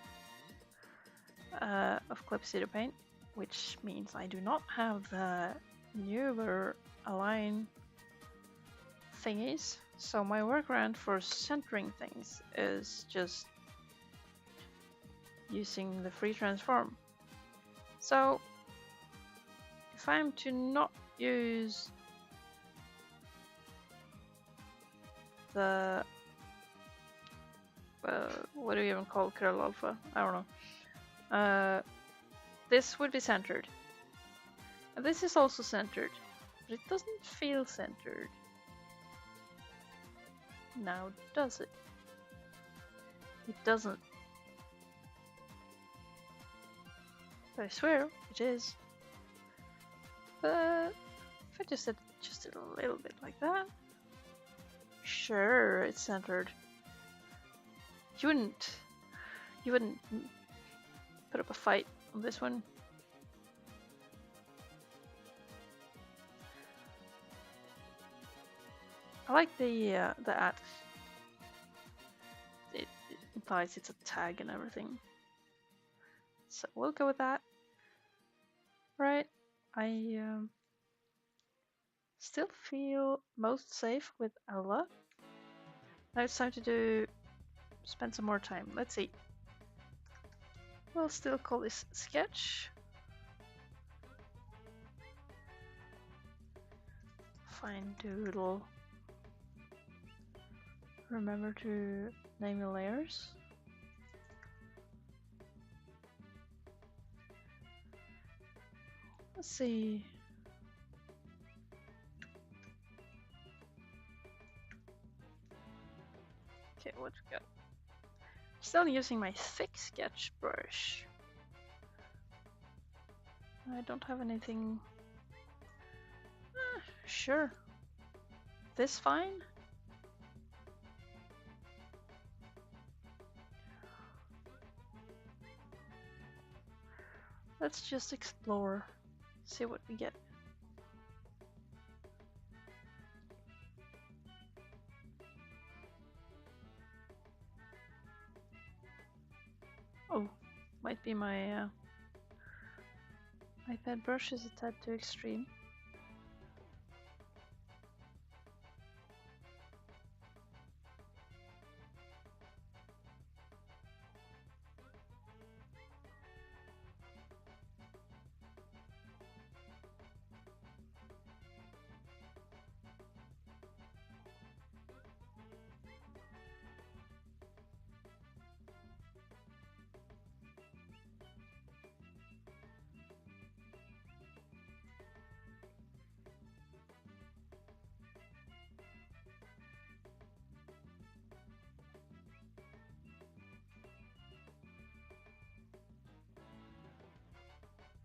of Clip City Paint, which means I do not have the newer align thingies. So my workaround for centering things is just using the free transform. So if I'm to not use the what do you even call curl alpha? I don't know. This would be centered, and this is also centered, but it doesn't feel centered. Now does it? It doesn't. But I swear it is. But if I just adjust it a little bit like that, sure, it's centered. You wouldn't put up a fight on this one. I like the at. It implies it's a tag and everything. So we'll go with that. Right. I still feel most safe with Ella. Now it's time to spend some more time. Let's see. We'll still call this sketch. Fine doodle. Remember to name the layers. Let's see. Okay, what we got? Still using my thick sketch brush. I don't have anything. Sure. This fine? Let's just explore. See what we get. Oh, might be my iPad brush is a tad too extreme.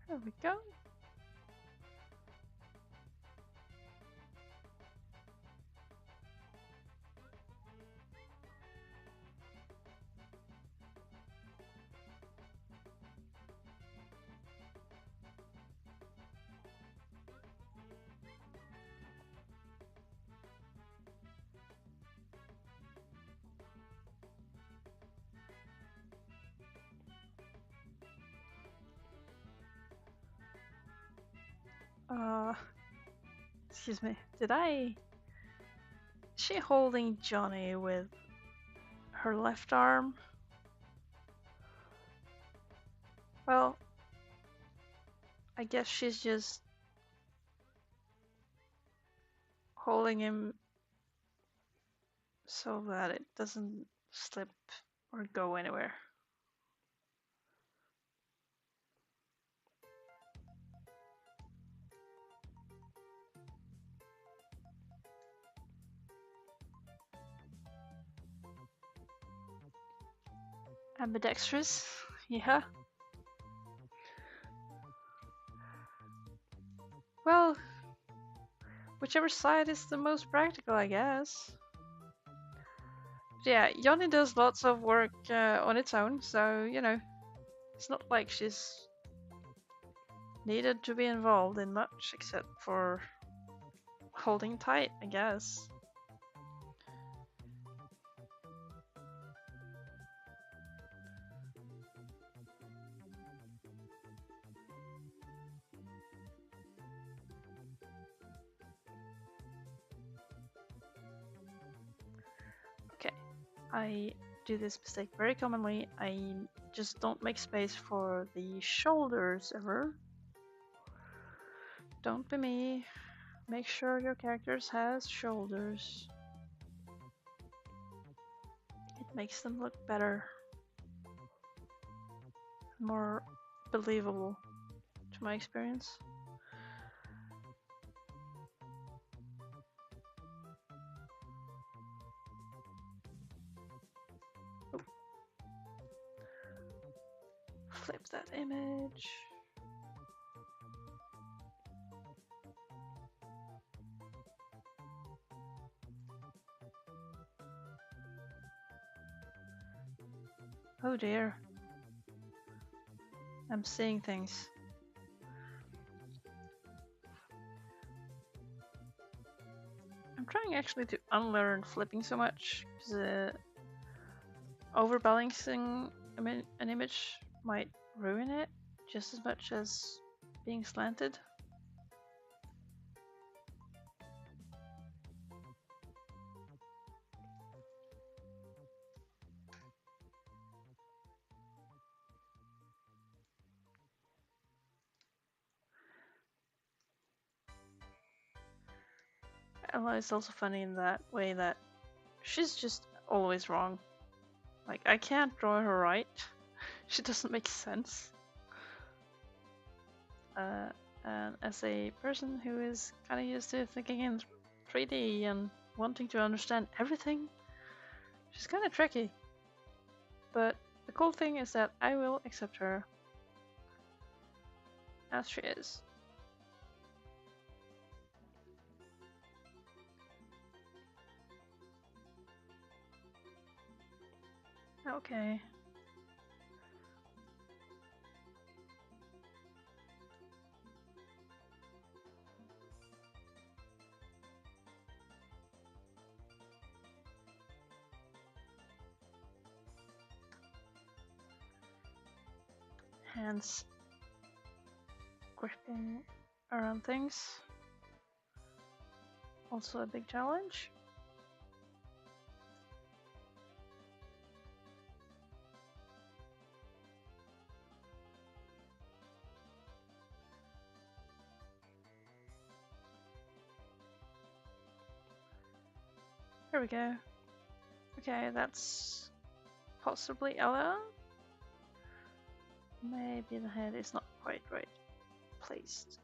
There we go. Excuse me. Is she holding Johnny with her left arm? Well, I guess she's just holding him so that it doesn't slip or go anywhere. Ambidextrous, yeah. Well, whichever side is the most practical, I guess. But yeah, Yoni does lots of work on its own, so, you know, it's not like she's needed to be involved in much except for holding tight, I guess. Okay, I do this mistake very commonly. I just don't make space for the shoulders ever. Don't be me. Make sure your characters has shoulders. It makes them look better. More believable to my experience. Oh. Flip that image. Oh dear. I'm seeing things. I'm trying actually to unlearn flipping so much, because overbalancing an image might ruin it just as much as being slanted. Ella is also funny in that way that she's just always wrong. Like, I can't draw her right. She doesn't make sense. And as a person who is kind of used to thinking in 3D and wanting to understand everything, she's kind of tricky. But the cool thing is that I will accept her as she is. Okay. hands gripping around things. Also a big challenge. Here we go. Okay, that's possibly Ella. Maybe the head is not quite right placed.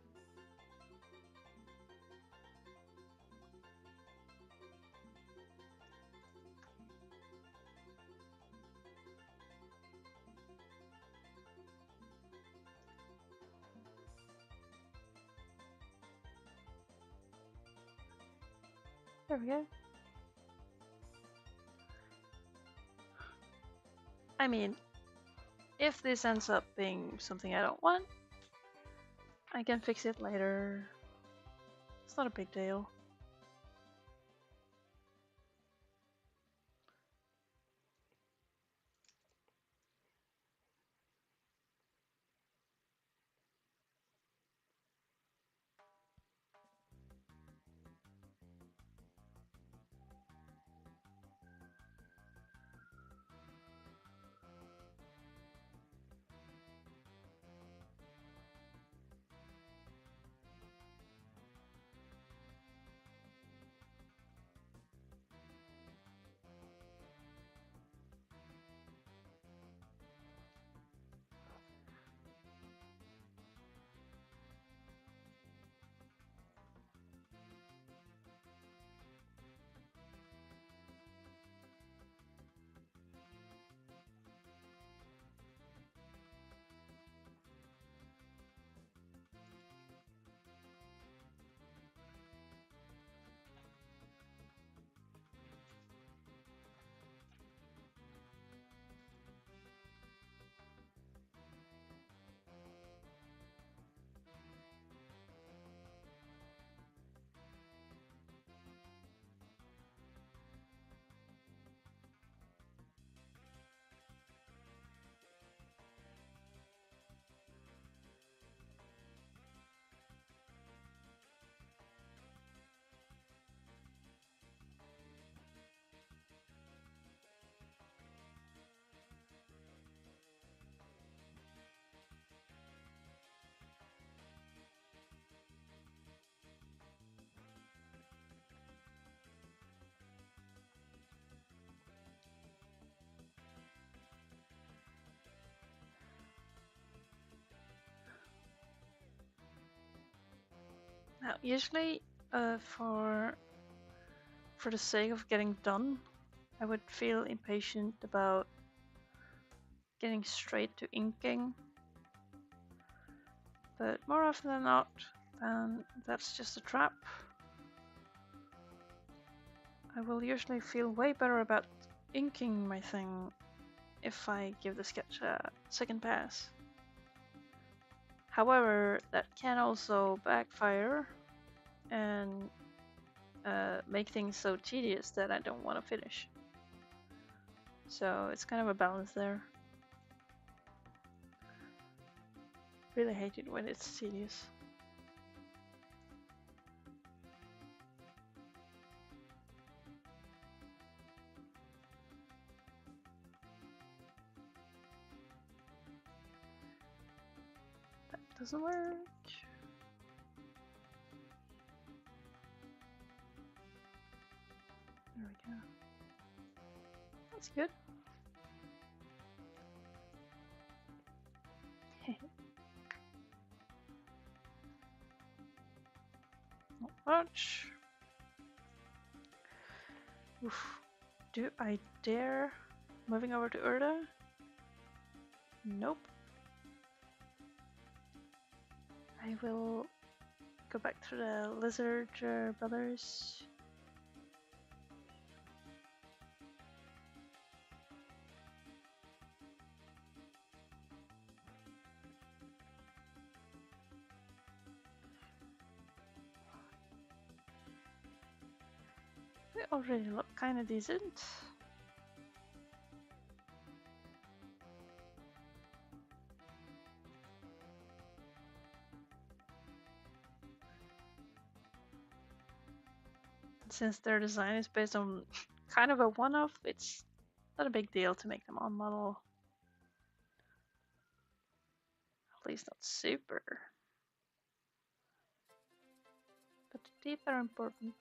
There we go. I mean, if this ends up being something I don't want, I can fix it later. It's not a big deal. Now, usually, for the sake of getting done, I would feel impatient about getting straight to inking. But more often than not, that's just a trap. I will usually feel way better about inking my thing if I give the sketch a second pass. However, that can also backfire and make things so tedious that I don't want to finish. So it's kind of a balance there. Really hate it when it's tedious. That doesn't work. There we go. That's good. Not much. Oof. Do I dare moving over to Urda? Nope. I will go back to the Lizard Brothers. They already look kind of decent. since their design is based on kind of a one-off, it's not a big deal to make them on model. At least not super. But the teeth are important.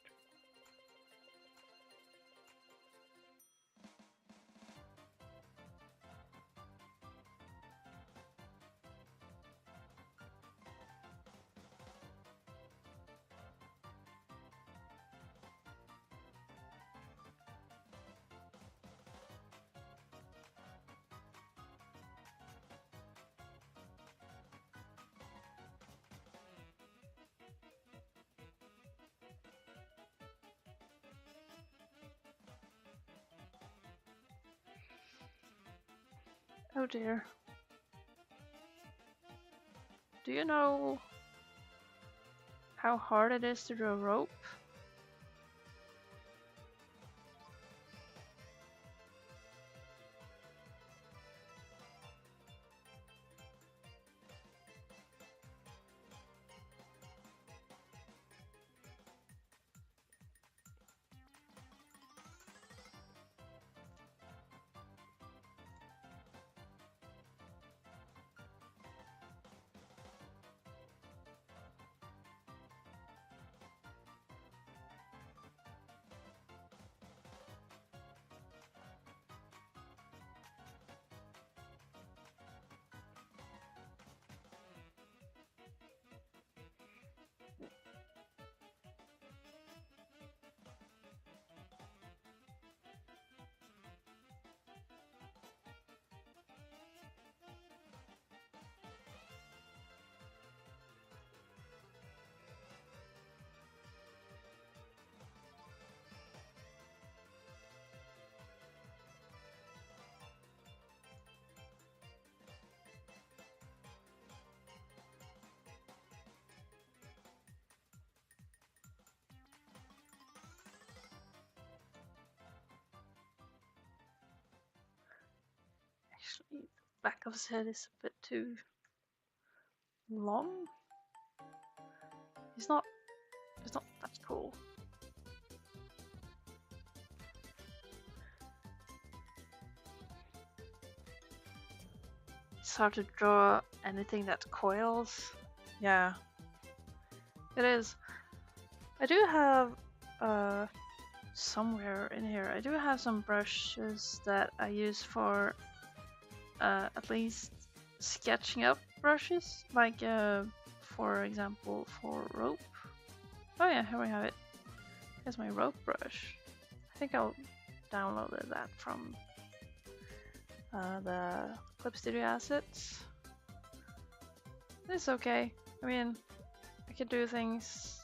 Oh dear. Do you know how hard it is to do a rope? Actually, the back of his head is a bit too long. He's not that cool. It's hard to draw anything that coils. Yeah, it is. I do have somewhere in here, I do have some brushes that I use for at least sketching up brushes, like for example for rope. Oh yeah, here we have it. Here's my rope brush. I think I'll download that from the Clip Studio assets. It's okay. I mean, I could do things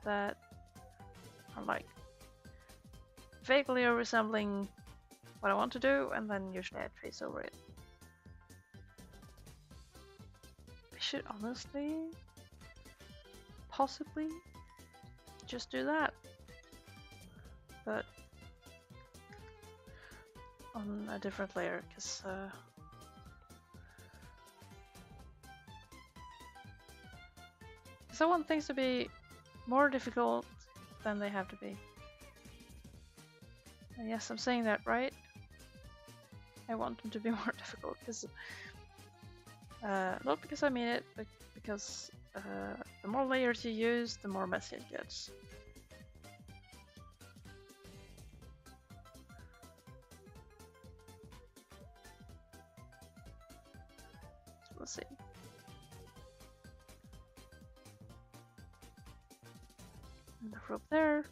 that are like vaguely resembling what I want to do, and then usually I trace over it. I should honestly, possibly, just do that, but on a different layer, because I want things to be more difficult than they have to be. And yes, I'm saying that right. I want them to be more difficult, because not because I mean it, but because the more layers you use, the more messy it gets. So let's see. And the rope there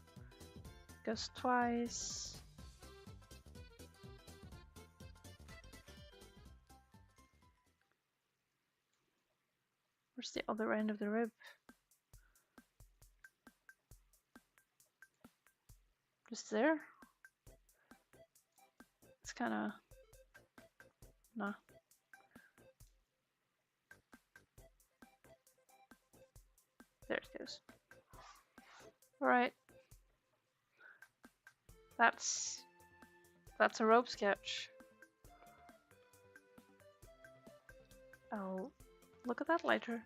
goes twice. Where's the other end of the rib? Just there? It's kinda... nah. There it goes. Alright. That's a rope sketch. I'll look at that later.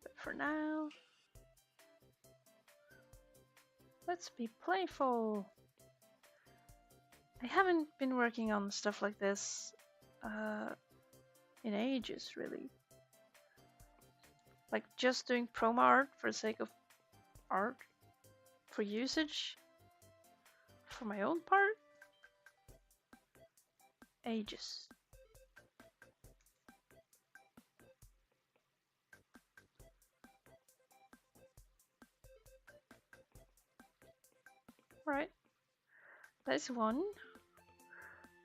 But for now. Let's be playful. I haven't been working on stuff like this in ages, really. Like just doing promo art for the sake of art, for usage, for my own part. Ages. Right. That's one.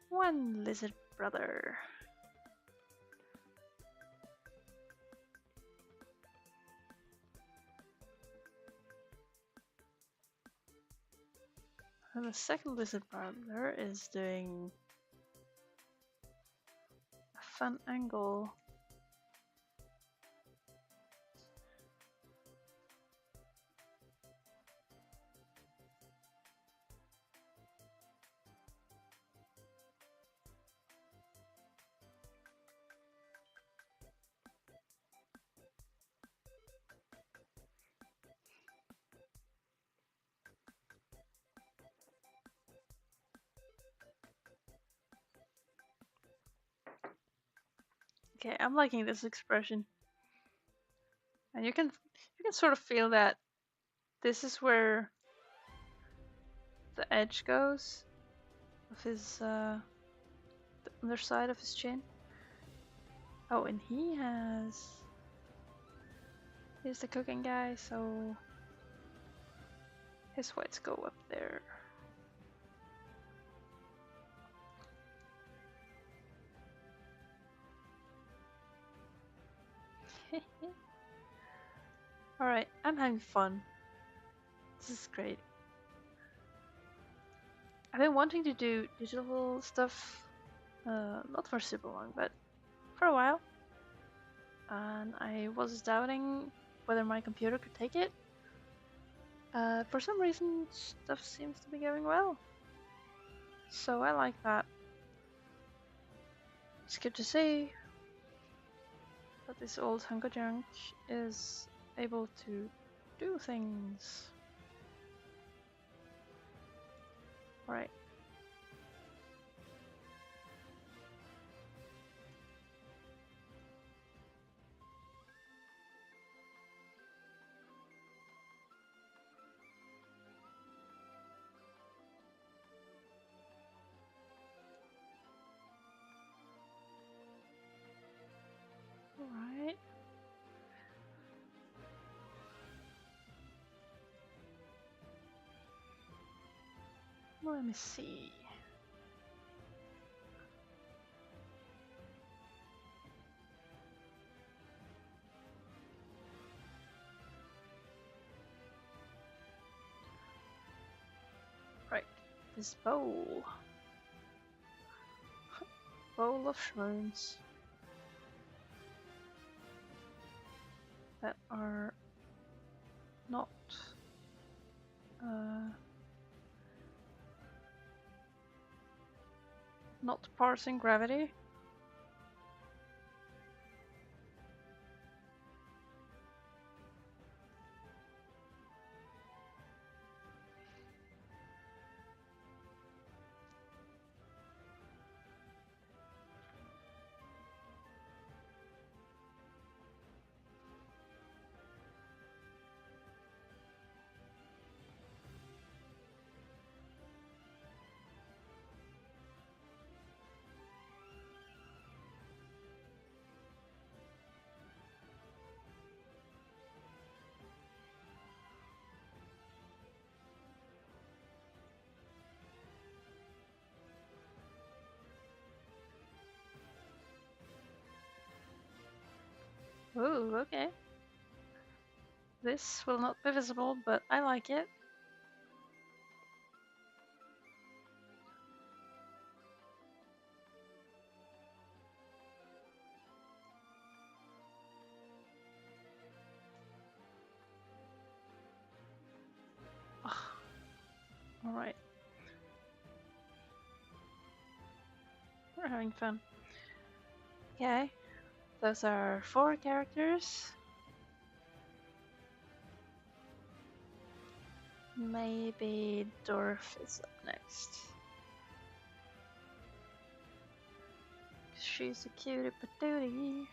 One lizard brother. And the second lizard brother is doing a fun angle. Okay, I'm liking this expression. And you can sort of feel that this is where the edge goes of his the underside of his chin. Oh, and he's the cooking guy, so his whites go up there. Alright, I'm having fun. This is great. I've been wanting to do digital stuff, not for super long, but for a while. And I was doubting whether my computer could take it. For some reason, stuff seems to be going well. So I like that. It's good to see that this old hunk of junk is able to do things. Right. Alright. Let me see. Right. This bowl. Bowl of shrooms that are not not parsing gravity. Ooh, okay. This will not be visible, but I like it. Alright. We're having fun. Okay. Those are 4 characters. Maybe Dorf is up next. She's a cutie patootie.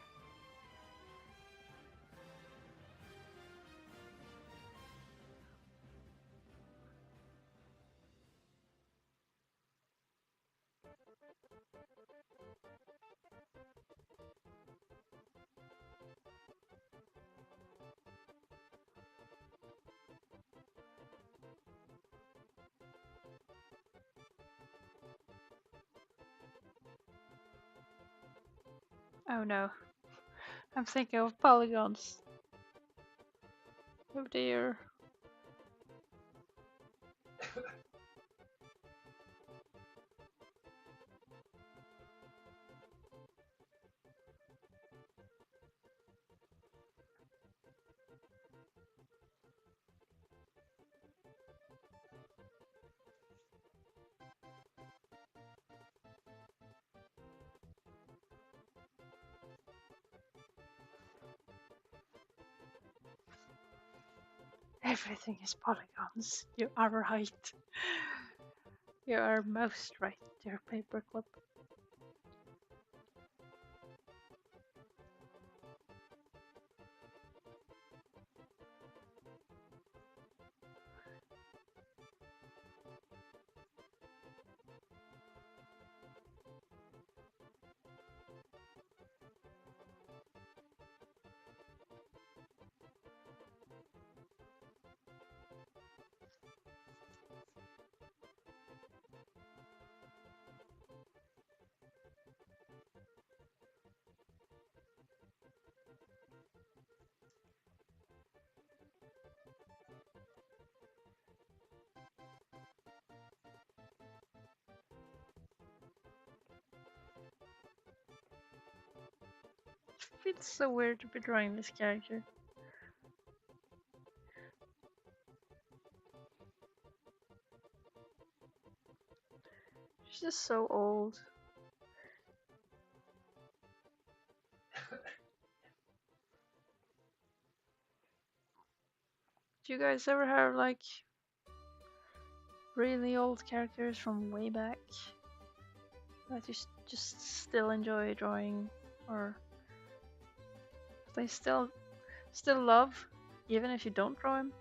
Oh no, I'm thinking of polygons. Oh dear. Everything is polygons. You are right. You are most right, dear paperclip. It feels so weird to be drawing this character. She's just so old. Do you guys ever have like really old characters from way back that you just still enjoy drawing, or they still love even if you don't draw them?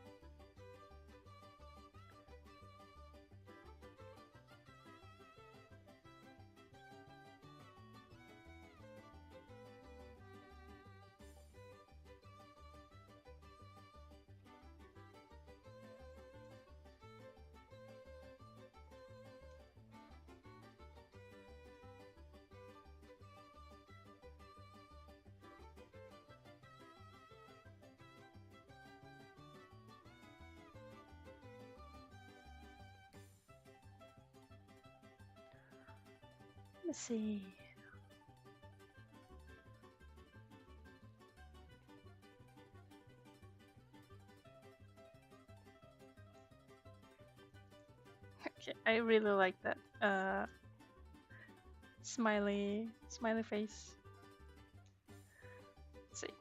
Let's see. Okay, I really like that smiley face. Let's see.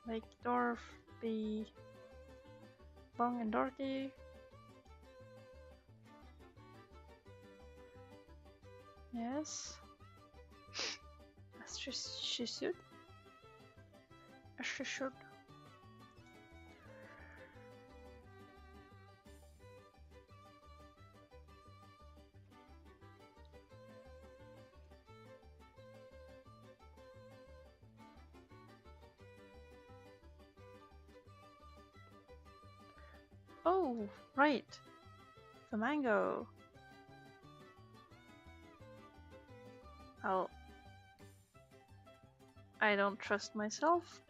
Make Dorf be long and dorky. Yes. As she should. As she should. Oh, right. The mango. I don't trust myself.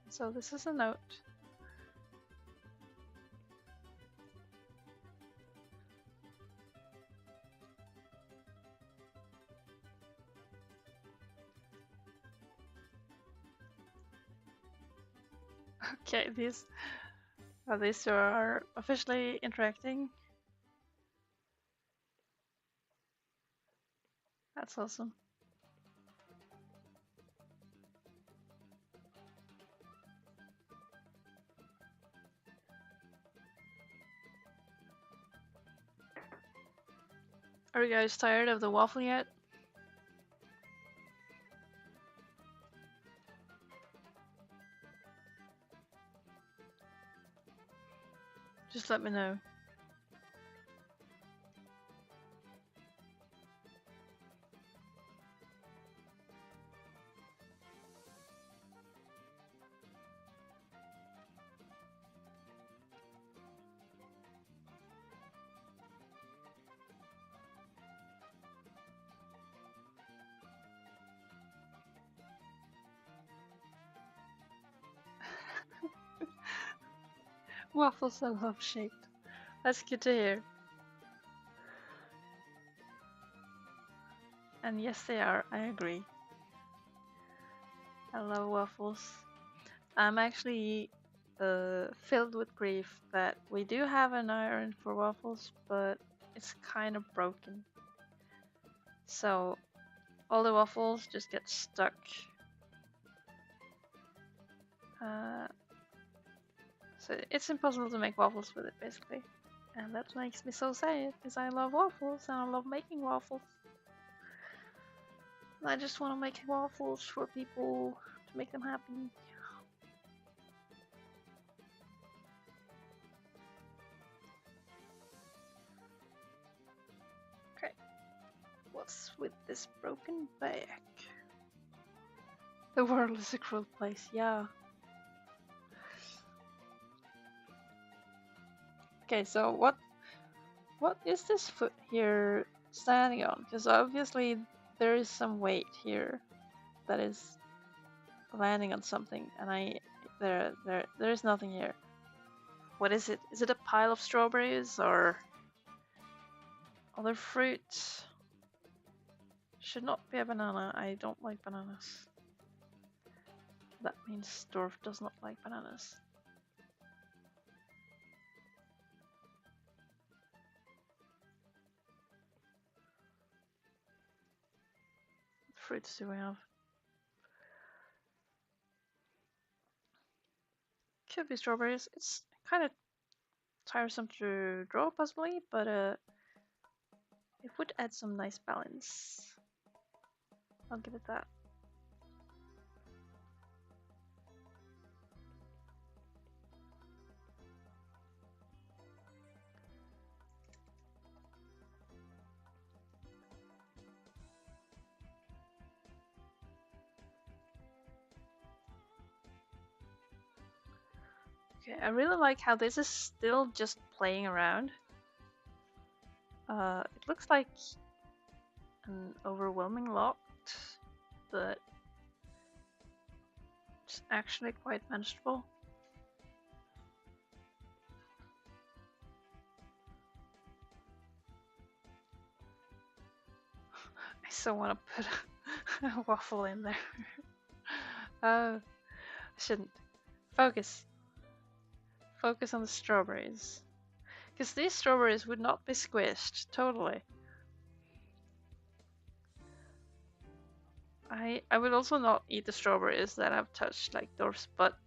So this is a note. Okay, these two are officially interacting. That's awesome. Are you guys tired of the waffle yet? Just let me know. Waffles are love shaped. That's good to hear. And yes, they are. I agree. I love waffles. I'm actually filled with grief that we do have an iron for waffles, but it's kind of broken. So all the waffles just get stuck. So it's impossible to make waffles with it, basically. And that makes me so sad, because I love waffles and I love making waffles. And I just want to make waffles for people to make them happy. Okay, what's with this broken back? The world is a cruel place, yeah. Okay, so what is this foot here standing on? Because obviously there is some weight here that is landing on something, and there is nothing here. What is it? Is it a pile of strawberries or other fruit? Should not be a banana. I don't like bananas. That means Dwarf does not like bananas. What fruits do we have? Could be strawberries. It's kind of tiresome to draw, possibly, but it would add some nice balance. I'll give it that. Okay, I really like how this is still just playing around. It looks like an overwhelming lot, but it's actually quite manageable. I still want to put a waffle in there. I shouldn't. Focus. Focus on the strawberries. Because these strawberries would not be squished, totally. I would also not eat the strawberries that I've touched, like Dorf's butt.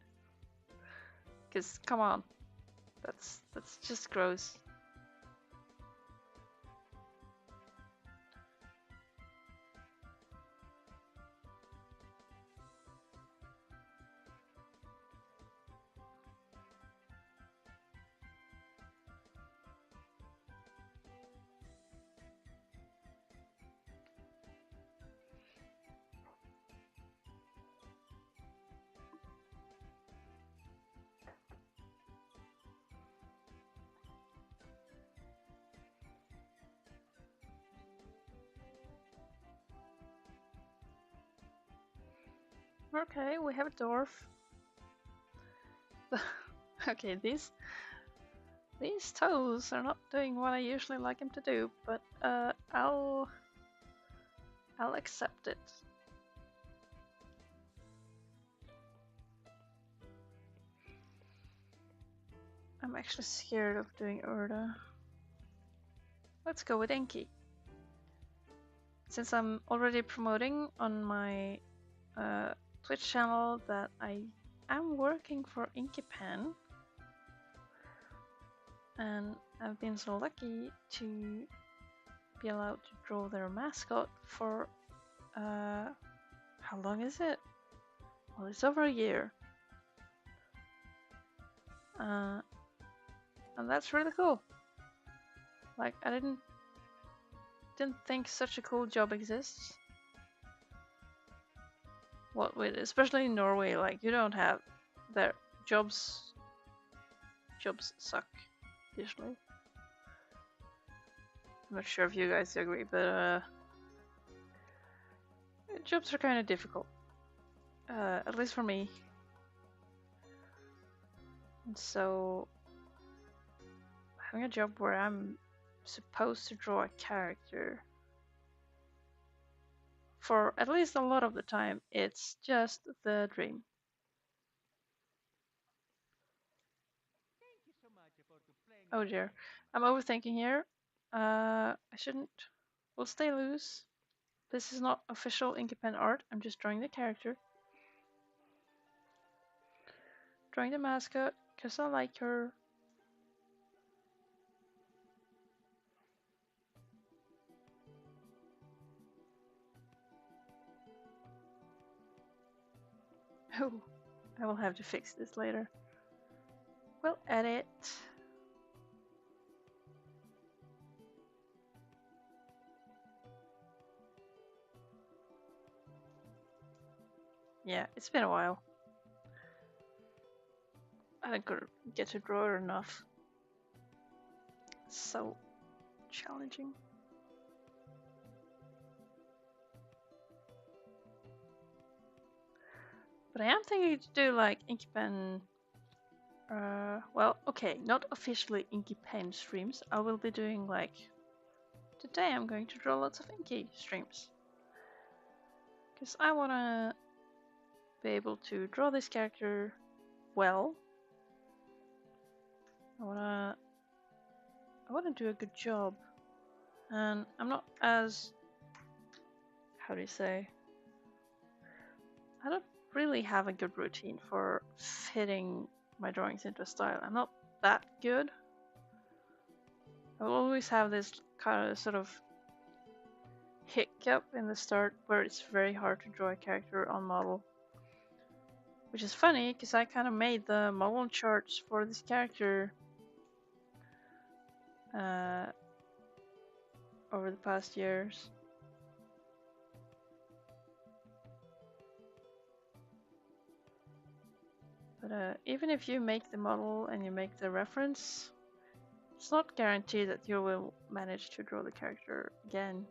Because, come on. That's just gross. Okay, we have a dwarf. Okay, these toes are not doing what I usually like them to do, but I'll accept it. I'm actually scared of doing Urda. Let's go with Enki. Since I'm already promoting on my Twitch channel that I am working for Inkipan, and I've been so lucky to be allowed to draw their mascot for how long is it? Well, it's over a year. And that's really cool. Like, I didn't think such a cool job exists. What with, especially in Norway, like you don't have their jobs suck usually. I'm not sure if you guys agree, but jobs are kind of difficult. At least for me. And so having a job where I'm supposed to draw a character for at least a lot of the time, it's just the dream. Oh dear, I'm overthinking here. I shouldn't. We'll stay loose. This is not official inky pen art. I'm just drawing the character. Drawing the mascot because I like her. Oh, I will have to fix this later. We'll edit. Yeah, it's been a while. I didn't get to draw her enough. So challenging. But I am thinking to do like inky pen. Well, okay, not officially inky pen streams. I will be doing like today. I'm going to draw lots of inky streams because I wanna be able to draw this character well. I wanna do a good job, and I'm not as, how do you say? I don't really have a good routine for fitting my drawings into a style. I'm not that good. I will always have this kind of sort of hiccup in the start where it's very hard to draw a character on model. Which is funny because I kind of made the model charts for this character over the past years. But even if you make the model and you make the reference, it's not guaranteed that you will manage to draw the character again.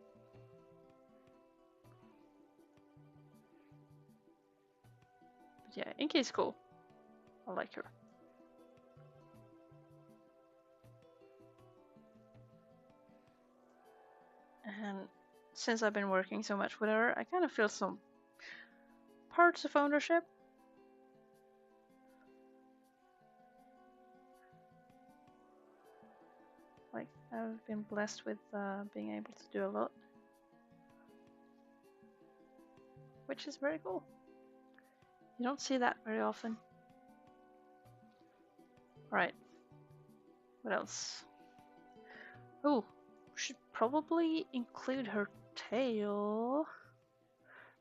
But yeah, Inky is cool. I like her. And since I've been working so much with her, I kind of feel some parts of ownership. Like, I've been blessed with being able to do a lot, which is very cool. You don't see that very often. Alright. What else? Oh, should probably include her tail.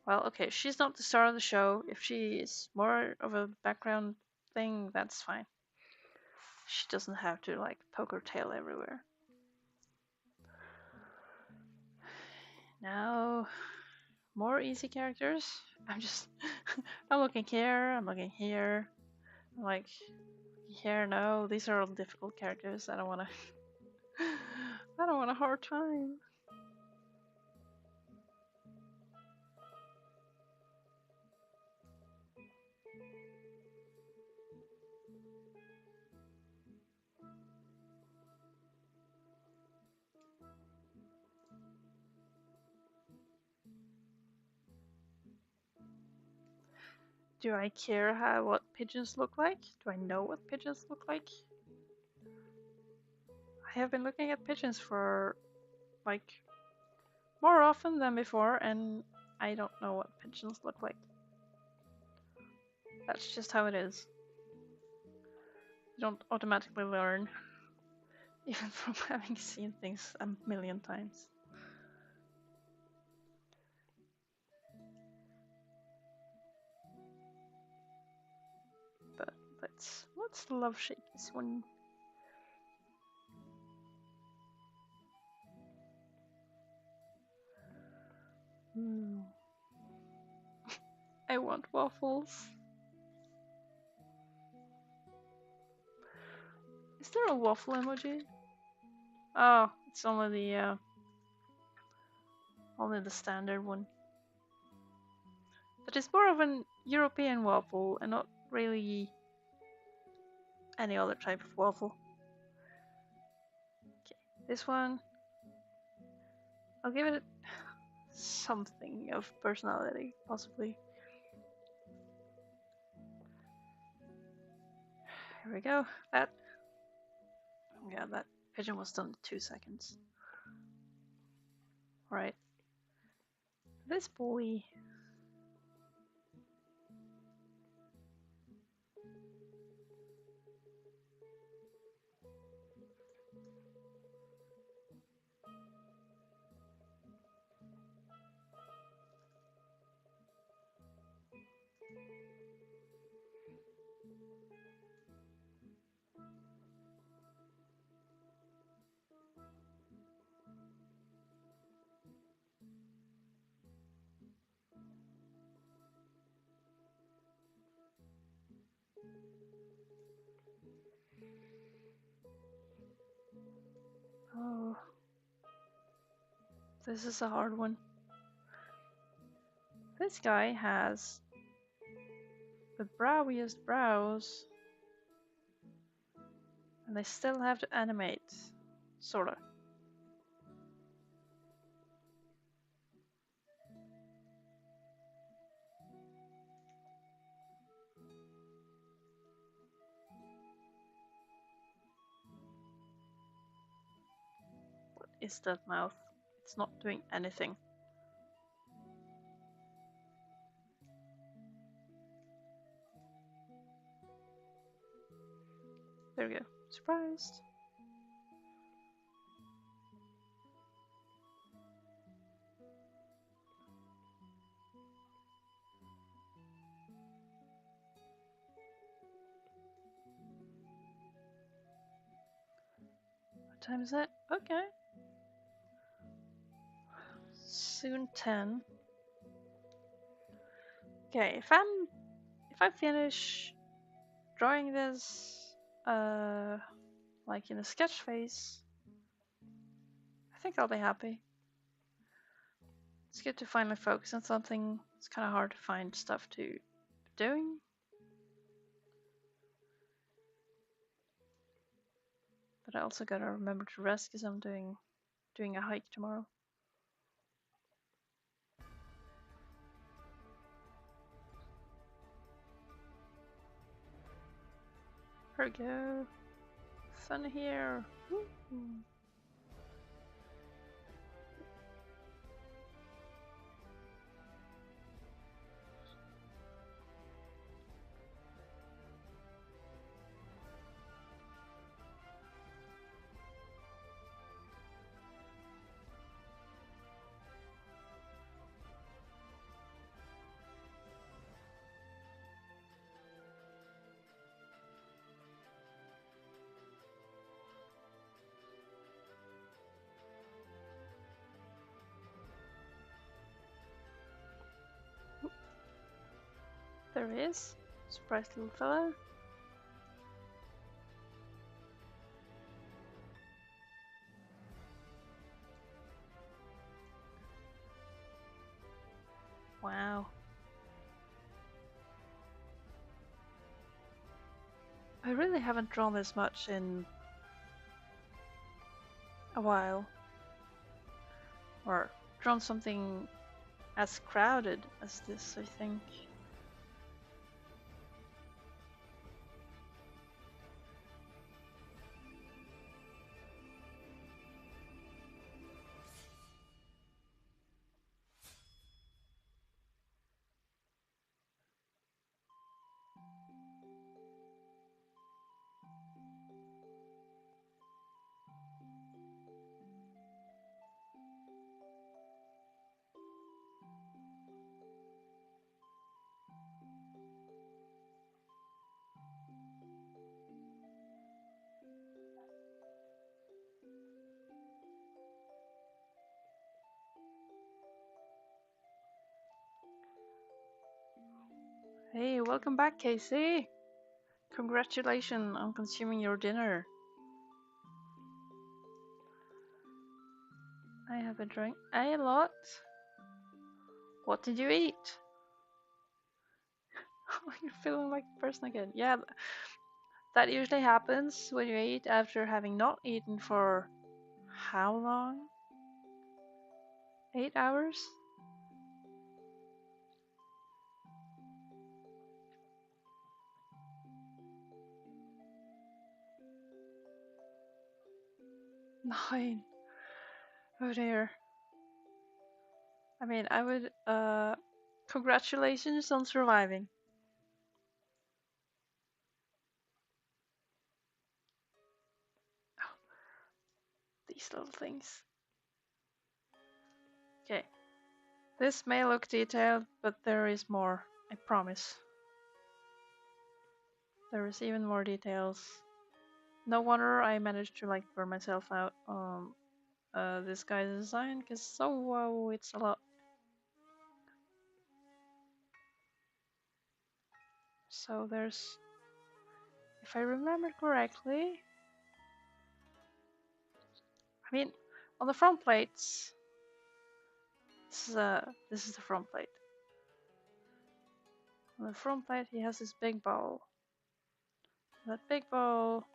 Well, okay, she's not the star of the show. If she is more of a background thing, that's fine. She doesn't have to like poke her tail everywhere. Now, more easy characters. I'm looking here, I'm looking here. I'm like, here, no, these are all difficult characters. I don't want a hard time. Do I care what pigeons look like? Do I know what pigeons look like? I have been looking at pigeons for like more often than before, and I don't know what pigeons look like. That's just how it is. You don't automatically learn, even from having seen things a million times. Let's love shake this one. I want waffles. Is there a waffle emoji? Oh, it's only the standard one. But it's more of an European waffle and not really any other type of waffle. Okay, this one, I'll give it something of personality, possibly. Here we go. That. Yeah, that pigeon was done in 2 seconds. Alright. This boy. Oh. This is a hard one. This guy has the browiest brows, and they still have to animate. Sorta. What is that mouth? It's not doing anything. There we go. Surprised. What time is it? Okay. Soon 10. Okay, if I finish drawing this like in a sketch phase, I think I'll be happy. It's good to finally focus on something. It's kind of hard to find stuff to be doing. But I also gotta remember to rest because I'm doing a hike tomorrow. Here we go. Fun here. Woo-hoo. There he is. Surprised little fella. Wow. I really haven't drawn this much in a while. Or drawn something as crowded as this, I think. Hey, welcome back, Casey. Congratulations on consuming your dinner. I have a drink. A lot. What did you eat? You're feeling like a person again. Yeah, that usually happens when you eat after having not eaten for how long? 8 hours? Nine. Oh dear. I mean, I would, congratulations on surviving. Oh, these little things. Okay. This may look detailed, but there is more. I promise. There is even more details. No wonder I managed to like burn myself out on this guy's design, because it's a lot. So there's, if I remember correctly, I mean, on the front plates, this is the front plate. On the front plate, he has this big bowl. That big bowl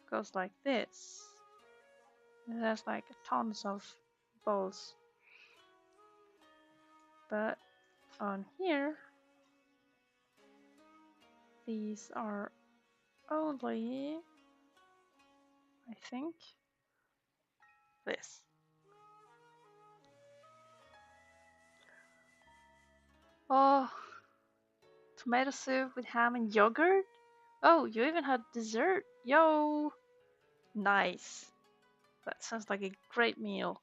goes like this. It has like tons of bowls. But on here, these are only, I think, this. Oh, tomato soup with ham and yogurt? Oh, you even had dessert. Yo! Nice. That sounds like a great meal.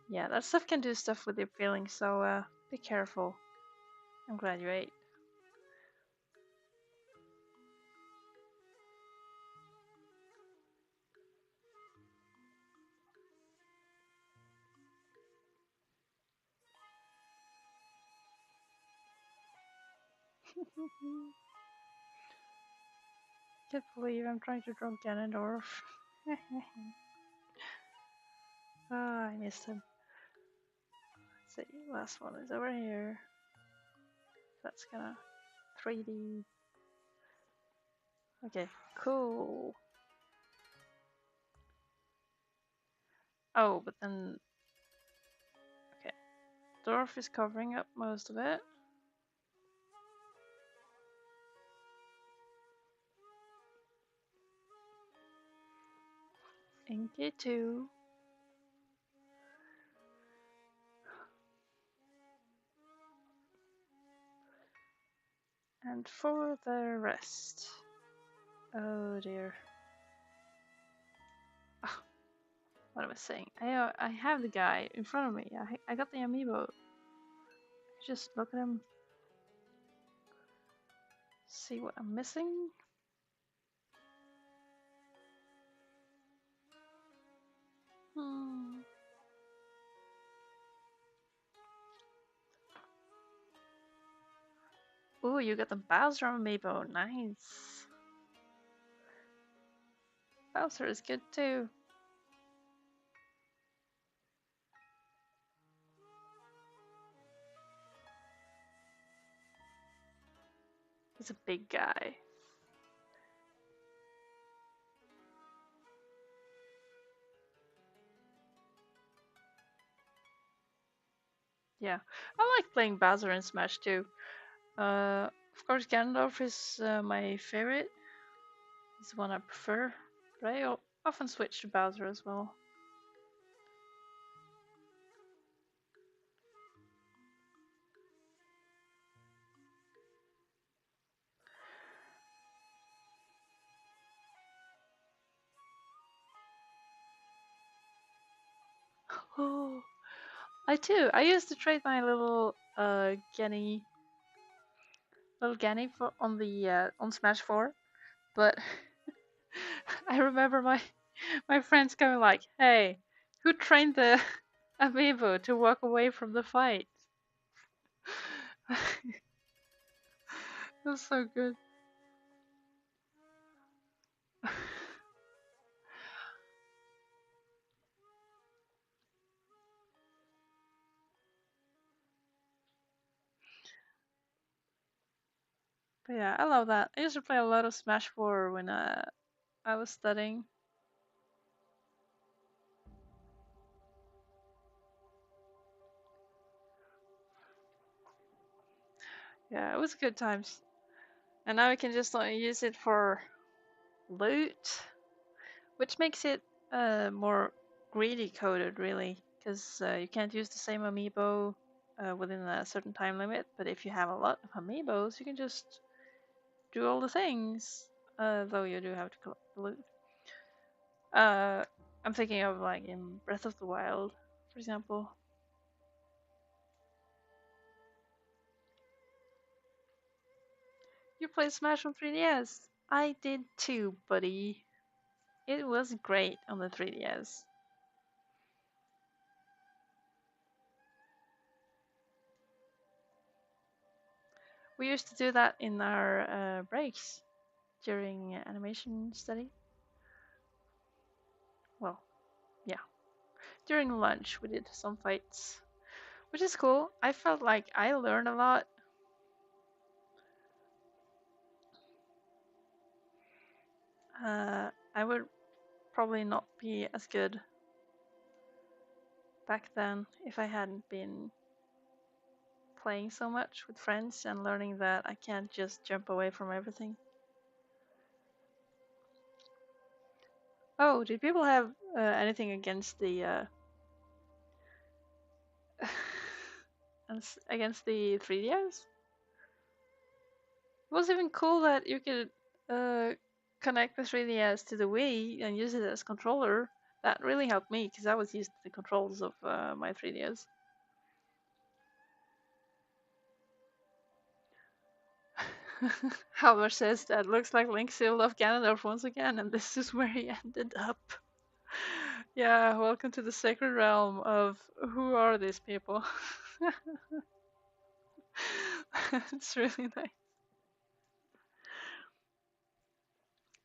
Yeah, that stuff can do stuff with your feelings, so be careful. I'm glad you ate. Can't believe I'm trying to draw Ganondorf. Ah, I missed him. Let's see, last one is over here. That's gonna 3D. Okay, cool. Oh, but then, okay, Dwarf is covering up most of it. Inky too. And for the rest, oh dear. Oh, what am I saying? I have the guy in front of me. I got the amiibo. Just look at him. See what I'm missing. Hmm. Ooh, you got the Bowser amiibo. Nice. Bowser is good too. He's a big guy. Yeah, I like playing Bowser in Smash too. Of course, Ganondorf is my favorite. He's the one I prefer, but I often switch to Bowser as well. Oh, I too. I used to trade my little Genny, little Genny for on the on Smash 4, but I remember my friends going like, "Hey, who trained the amiibo to walk away from the fight. That's so good. But yeah, I love that. I used to play a lot of Smash 4 when I was studying. Yeah, it was good times. And now I can just use it for loot, which makes it more greedy coded, really, because you can't use the same amiibo within a certain time limit. But if you have a lot of amiibos, you can just do all the things, though you do have to collect the loot. I'm thinking of like in Breath of the Wild, for example. You played Smash on 3DS. I did too, buddy. It was great on the 3DS. We used to do that in our breaks during animation study. Well, yeah. During lunch, we did some fights, which is cool. I felt like I learned a lot. I would probably not be as good back then if I hadn't been playing so much with friends and learning that I can't just jump away from everything. Oh, did people have anything against the against the 3DS? It was even cool that you could connect the 3DS to the Wii and use it as controller. That really helped me because I was used to the controls of my 3DS. Halvar says that looks like Link sealed off Ganondorf once again, and this is where he ended up. Yeah, welcome to the sacred realm of who are these people? It's really nice.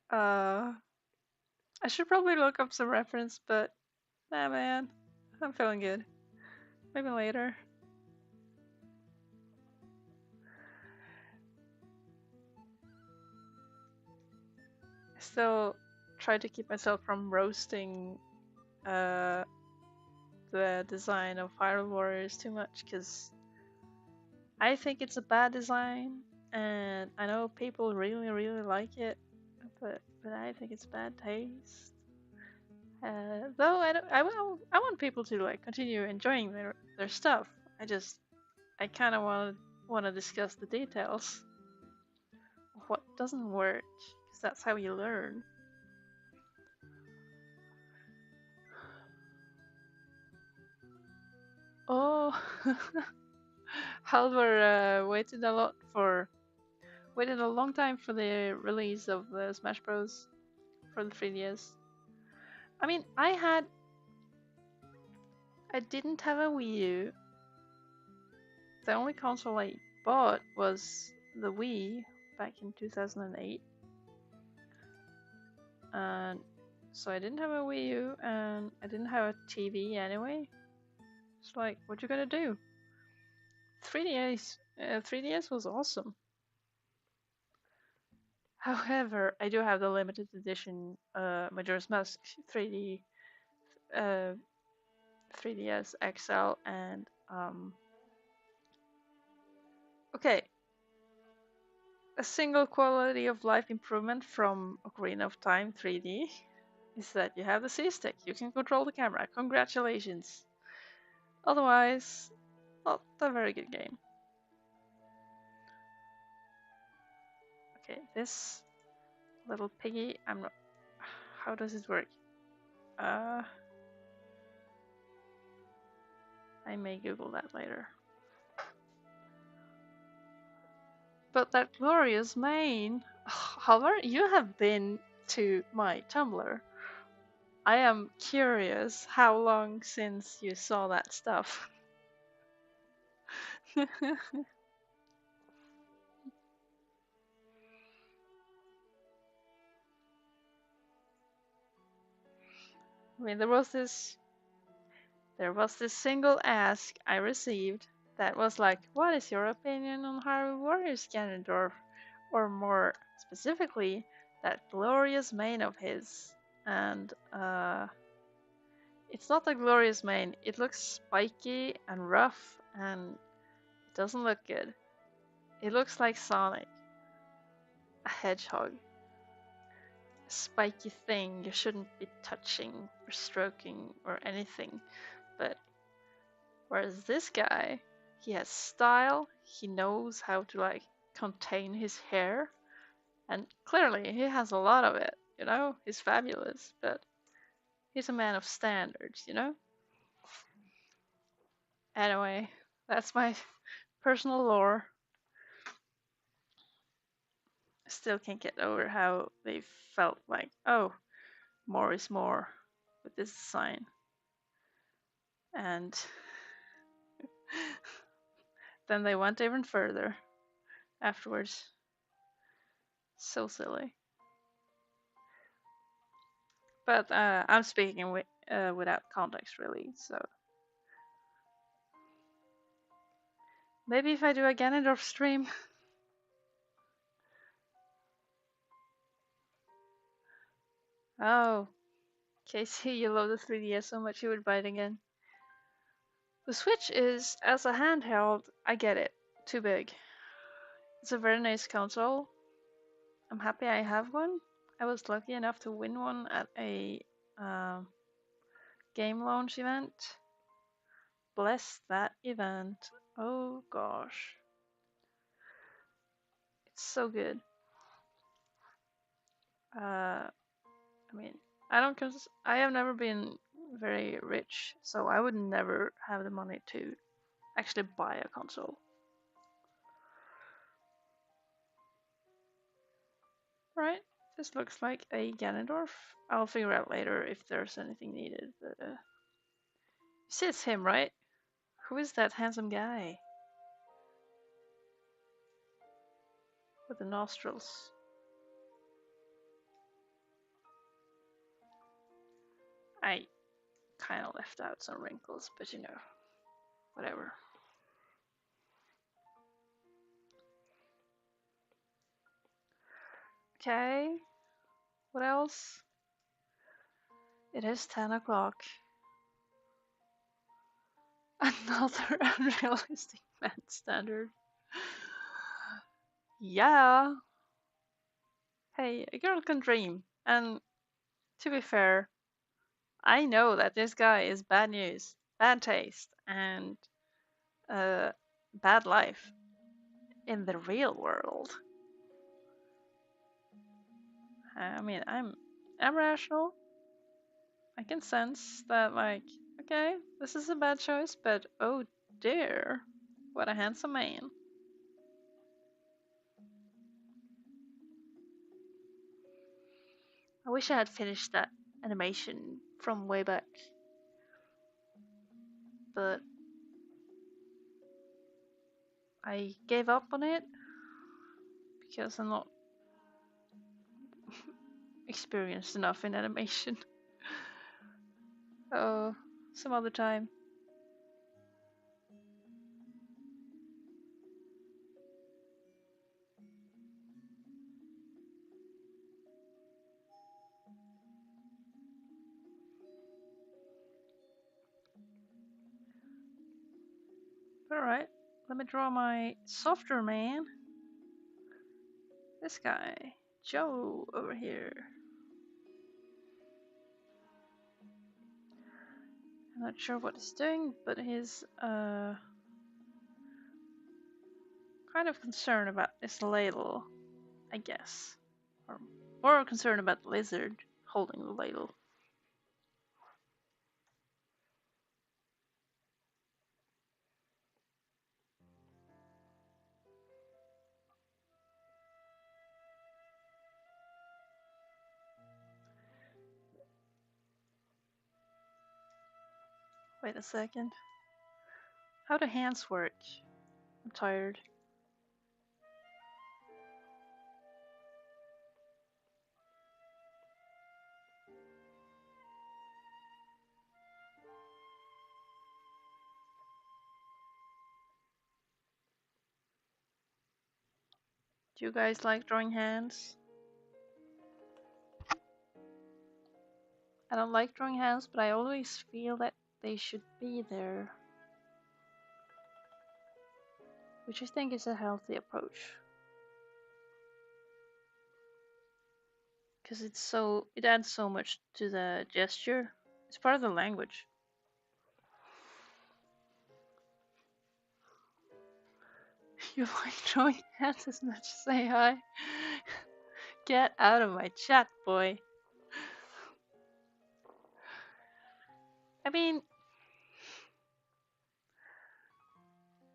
Uh, I should probably look up some reference, but nah, man, I'm feeling good. Maybe later. I still try to keep myself from roasting uh, the design of Hyrule Warriors too much, because I think it's a bad design, and I know people really, really like it, but I think it's bad taste. Though I want people to like continue enjoying their stuff. I kind of want to discuss the details of what doesn't work, because that's how you learn. Oh, Halvor waited a long time for the release of the Smash Bros. For the 3DS. I mean, I didn't have a Wii U. The only console I bought was the Wii back in 2008. And so I didn't have a Wii U and I didn't have a TV anyway. It's like, what you gonna do? 3DS was awesome. However, I do have the limited edition Majora's Mask 3DS XL and okay, a single quality of life improvement from Ocarina of Time 3D is that you have the C-stick. You can control the camera. Congratulations. Otherwise, not a very good game. Okay, this little piggy, I'm not... How does it work? I may Google that later. But that glorious mane... However, you have been to my Tumblr. I am curious how long since you saw that stuff. I mean, there was this single ask I received that was like, "What is your opinion on Harvey Warriors Ganondorf?" Or more specifically, that glorious mane of his. And it's not a glorious mane. It looks spiky and rough, and it doesn't look good. It looks like Sonic, a hedgehog, a spiky thing you shouldn't be touching or stroking or anything. But whereas this guy, he has style, he knows how to like contain his hair, and clearly he has a lot of it, he's fabulous, but he's a man of standards. Anyway, that's my personal lore. I still can't get over how they felt like, oh, more is more with this design. And then they went even further afterwards. So silly. But I'm speaking without context, really. So maybe if I do a Ganondorf stream. Oh, Casey, you love the 3DS so much you would buy it again. The Switch is, as a handheld, I get it, too big. It's a very nice console. I'm happy I have one. I was lucky enough to win one at a game launch event. Bless that event. Oh gosh. It's so good. I mean, I have never been very rich, so I would never have the money to actually buy a console. Right, this looks like a Ganondorf. I'll figure out later if there's anything needed, but you see it's him, right? Who is that handsome guy with the nostrils? I kind of left out some wrinkles, but whatever. Okay, what else? It is 10 o'clock. Another unrealistic man standard. Yeah. Hey, a girl can dream. And to be fair, I know that this guy is bad news, bad taste, and bad life in the real world. I mean, I'm rational. I can sense that, like, okay, this is a bad choice, but oh dear, what a handsome man. I wish I had finished that animation from way back, but I gave up on it because I'm not experienced enough in animation. Oh, some other time. Alright, let me draw my softer man. This guy, Joe, over here. I'm not sure what he's doing, but he's kind of concerned about this ladle, I guess. Or more concerned about the lizard holding the ladle. Wait a second. How do hands work? I'm tired. Do you guys like drawing hands? I don't like drawing hands, but I always feel that they should be there. Which I think is a healthy approach. Because it adds so much to the gesture. It's part of the language. You like drawing hands as much as say hi? Get out of my chat, boy. I mean,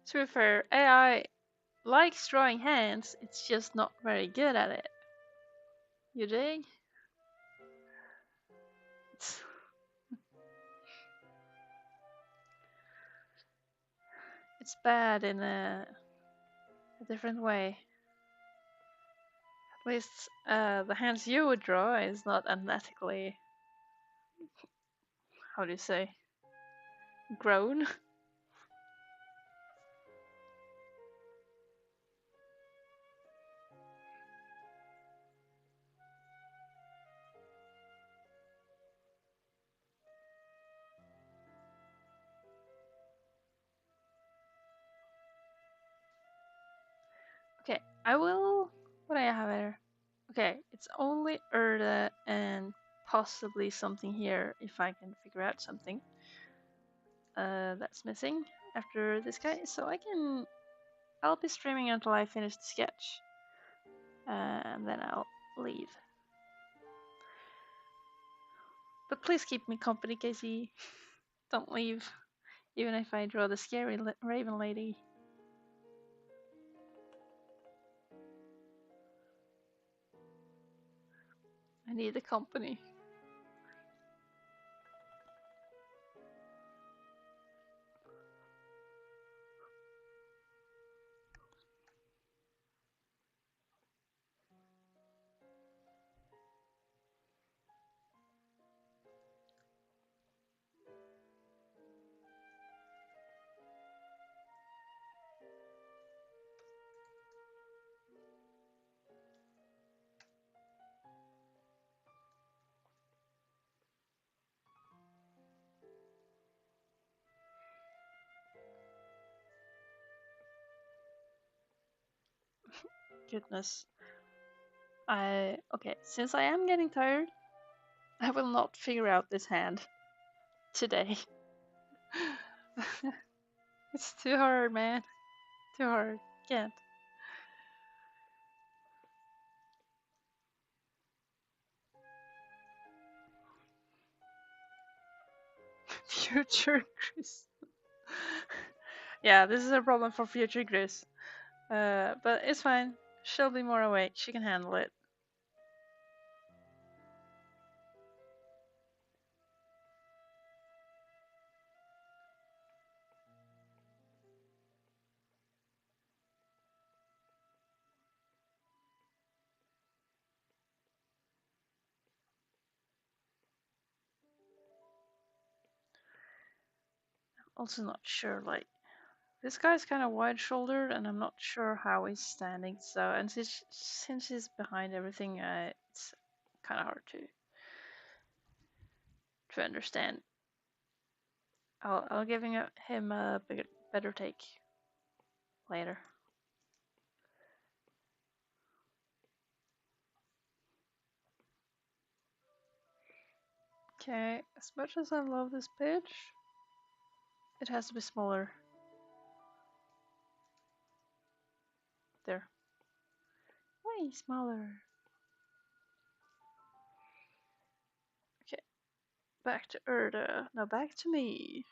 to be fair, AI likes drawing hands, it's just not very good at it. You dig? It's bad in a different way. At least the hands you would draw is not unethically, how do you say, grown. Okay, I will. What do I have here? Okay, it's only Erda and possibly something here if I can figure out something that's missing after this guy. So I'll be streaming until I finish the sketch, and then I'll leave. But please keep me company, Casey. Don't leave, even if I draw the scary raven lady. I need the company. Goodness. Okay, since I am getting tired, I will not figure out this hand today. It's too hard, man. Too hard. Can't. Future Chris. Yeah, this is a problem for future Chris. But it's fine. She'll be more awake. She can handle it. Also not sure, like, this guy's kind of wide-shouldered, and I'm not sure how he's standing. So, and since he's behind everything, it's kind of hard to understand. I'll give him a better take later. Okay, as much as I love this pitch, it has to be smaller. There. Way smaller. Okay, back to Erda. Now back to me.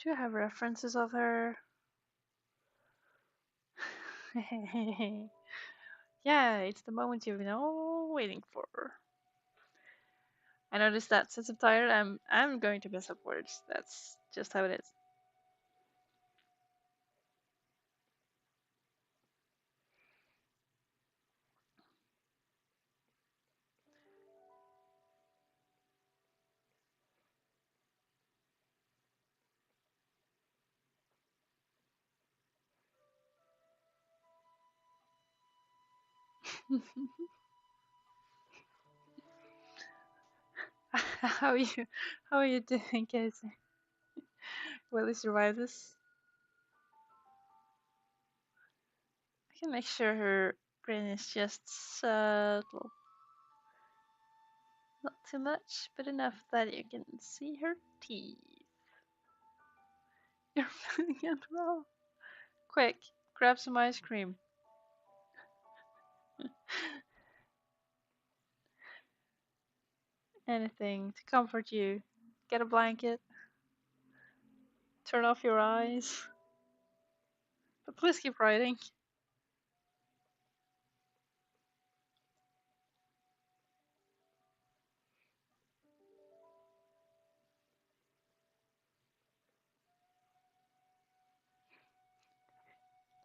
Do you have references of her? Yeah, it's the moment you've been all waiting for. I noticed that since I'm tired, I'm going to mess up words. That's just how it is. how are you? How are you doing, Casey? Will you survive this? I can make sure her grin is just subtle. Not too much, but enough that you can see her teeth. You're feeling unwell. Quick, grab some ice cream. Anything to comfort you. Get a blanket. Turn off your eyes. But please keep writing.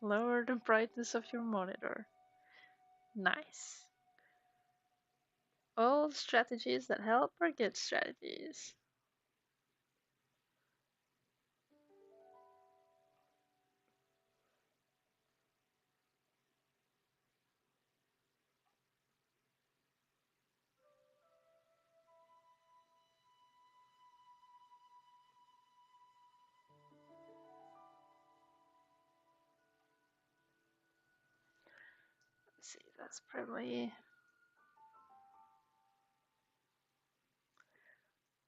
Lower the brightness of your monitor. Nice. All strategies that help are good strategies. Let's see, that's probably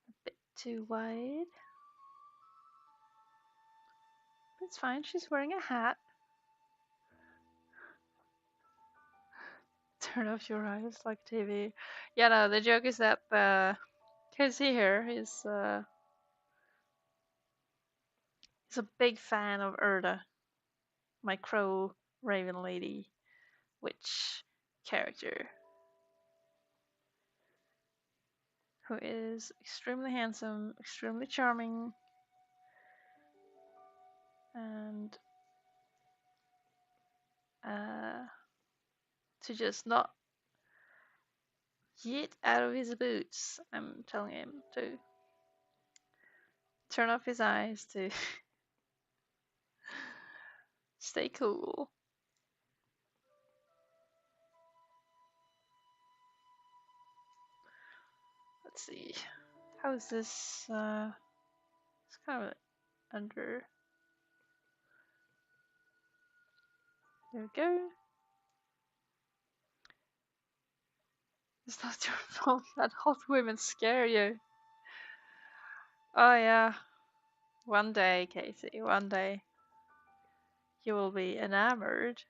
a bit too wide. It's fine, she's wearing a hat. Turn off your eyes like TV. Yeah, no, the joke is that Casey here is a big fan of Erda, my crow raven lady witch character, who is extremely handsome, extremely charming, and to just not get out of his boots. I'm telling him to turn off his eyes to stay cool. Let's see. How is this? It's kind of under. There we go. It's not your fault that hot women scare you. Oh yeah. One day, Casey, one day you will be enamored.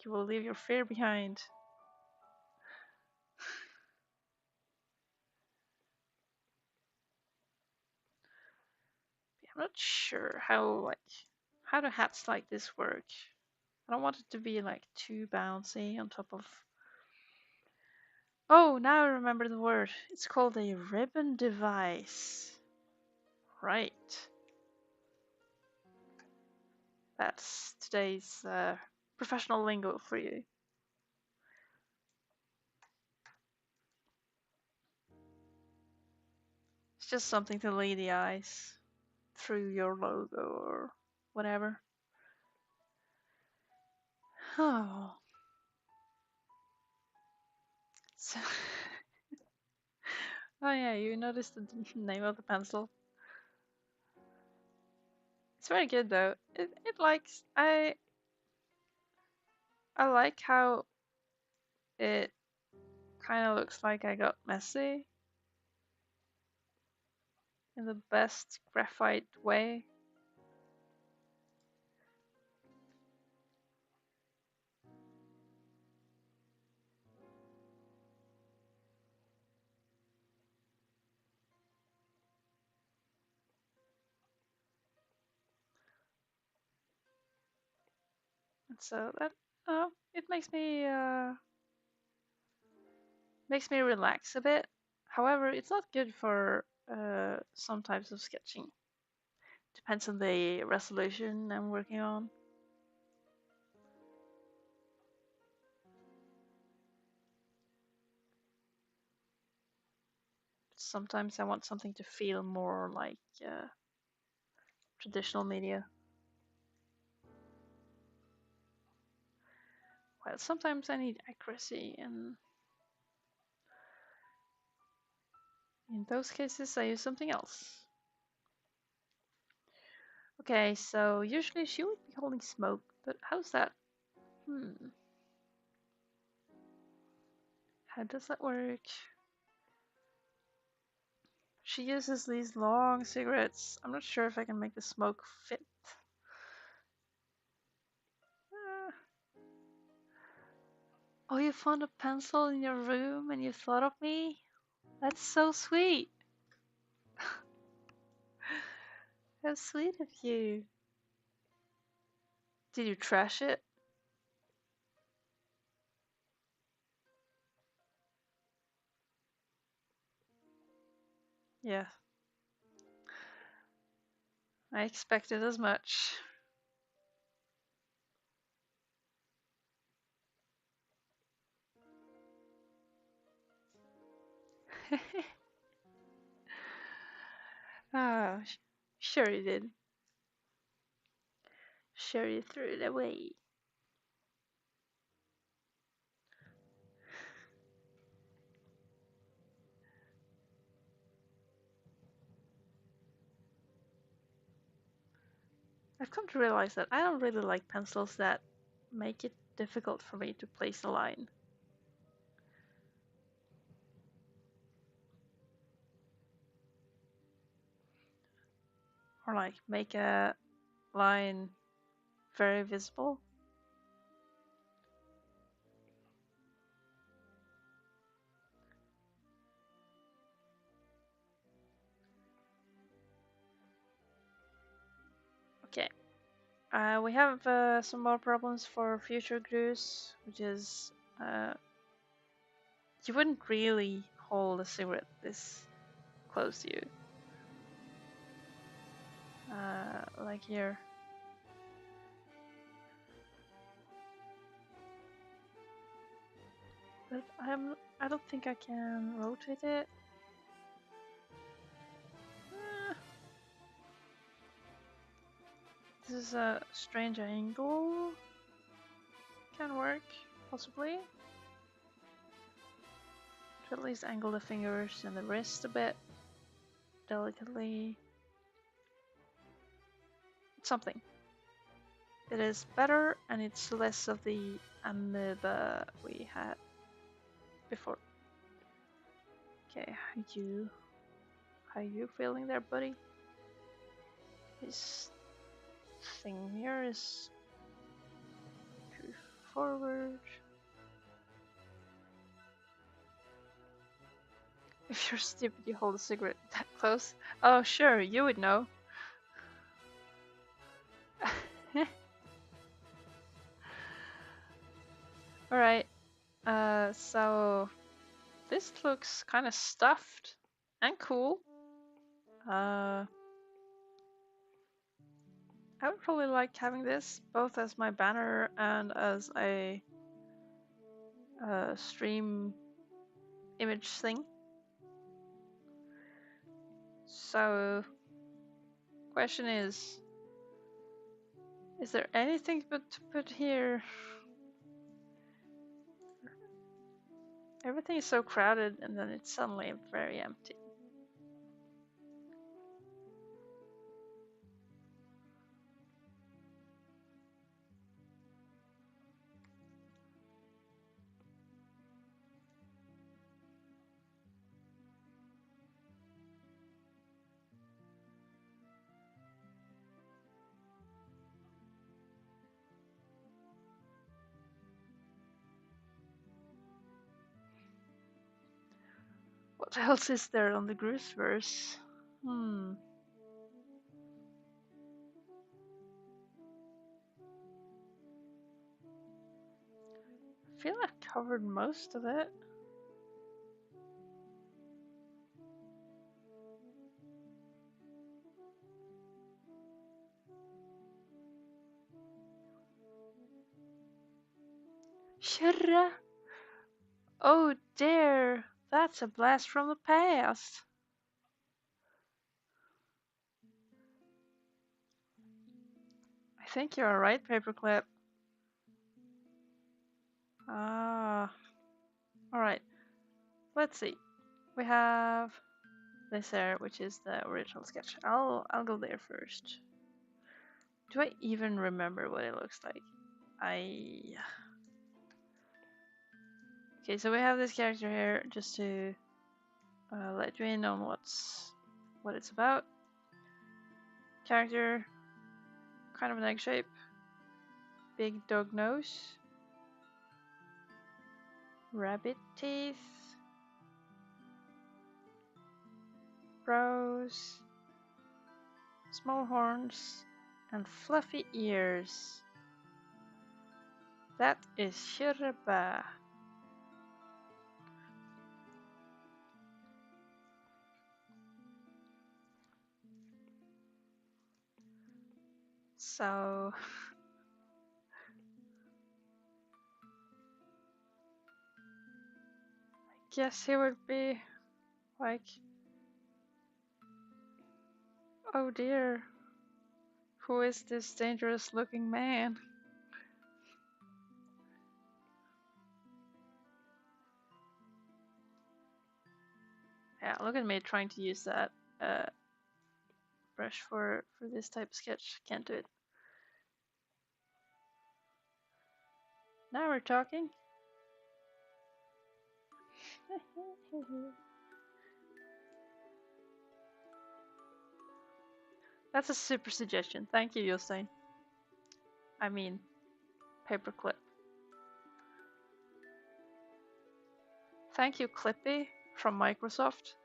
You will leave your fear behind. I'm not sure how do hats like this work. I don't want it to be like too bouncy on top of. Oh, now I remember the word. It's called a ribbon device. Right. That's today's professional lingo for you. It's just something to lead the eyes through your logo or whatever. Oh. So oh yeah, you noticed the name of the pencil. It's very good though. It likes I like how it kind of looks like I got messy in the best graphite way. And so that it makes me relax a bit. However, it's not good for some types of sketching. Depends on the resolution I'm working on. Sometimes I want something to feel more like traditional media. Well, sometimes I need accuracy, and in those cases, I use something else. Okay, so usually she would be holding smoke, but how's that? How does that work? She uses these long cigarettes. I'm not sure if I can make the smoke fit. Uh, oh, you found a pencil in your room and you thought of me? That's so sweet. How sweet of you. Did you trash it? Yeah, I expected as much. Ah, sure you did. Sure you threw it away. I've come to realize that I don't really like pencils that make it difficult for me to place a line. Or like make a line very visible. Okay. We have some more problems for future Grus, which is uh, you wouldn't really hold a cigarette this close to you. Like here. But I don't think I can rotate it. Uh, this is a strange angle. Can work, possibly. To at least angle the fingers and the wrist a bit delicately. It's something. It is better and it's less of the amoeba we had before. Okay, how you feeling there, buddy? This thing here is too forward. If you're stupid, you hold a cigarette that close. Oh, sure, you would know. Alright, so this looks kind of stuffed and cool. I would probably like having this both as my banner and as a stream image thing. So, question is there anything but to put here? Everything is so crowded and then it's suddenly very empty. What else is there on the Grusverse? feel I covered most of it. Shirra! Oh dear, that's a blast from the past. I think you're right, Paperclip. Ah, alright. Let's see. We have this here, which is the original sketch. I'll go there first. Do I even remember what it looks like? Okay, so we have this character here just to let you in on what it's about. Character, kind of an egg shape, big dog nose, rabbit teeth, brows, small horns, and fluffy ears. That is Shirba. So I guess he would be like, oh dear, who is this dangerous looking man? Yeah, look at me trying to use that brush for this type of sketch. Can't do it. Now we're talking. That's a super suggestion. Thank you, Jostein. I mean, paperclip. Thank you, Clippy from Microsoft.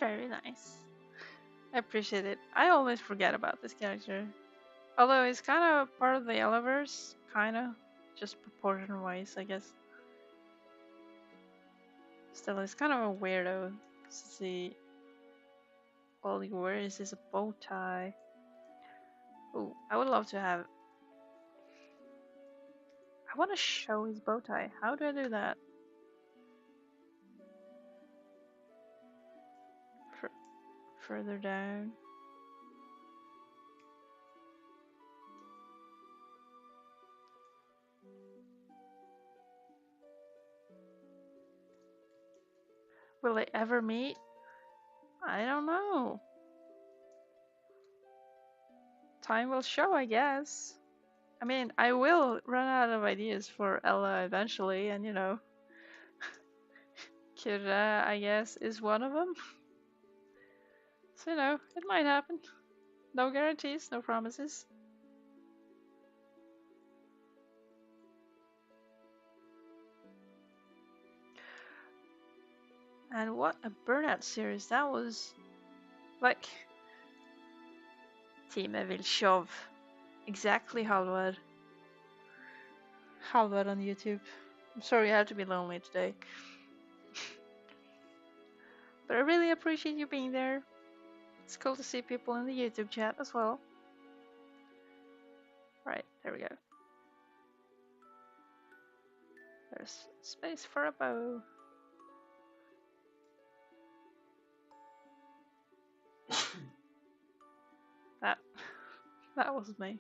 Very nice. I appreciate it. I always forget about this character. Although he's kind of part of the Yellowverse, kind of. Just proportion wise, I guess. Still, he's kind of a weirdo. See, all he wears is a bow tie. Oh, I would love to have. I want to show his bow tie. How do I do that? Further down. Will they ever meet? I don't know. Time will show, I guess. I mean, I will run out of ideas for Ella eventually, and you know, Kira, I guess, is one of them. So, you know, it might happen. No guarantees, no promises. And what a burnout series that was. Like, Time vill shove. Exactly, Halvard. Halvard on YouTube. I'm sorry I have to be lonely today. But I really appreciate you being there. It's cool to see people in the YouTube chat as well. Right, there we go. There's space for a bow. That was me.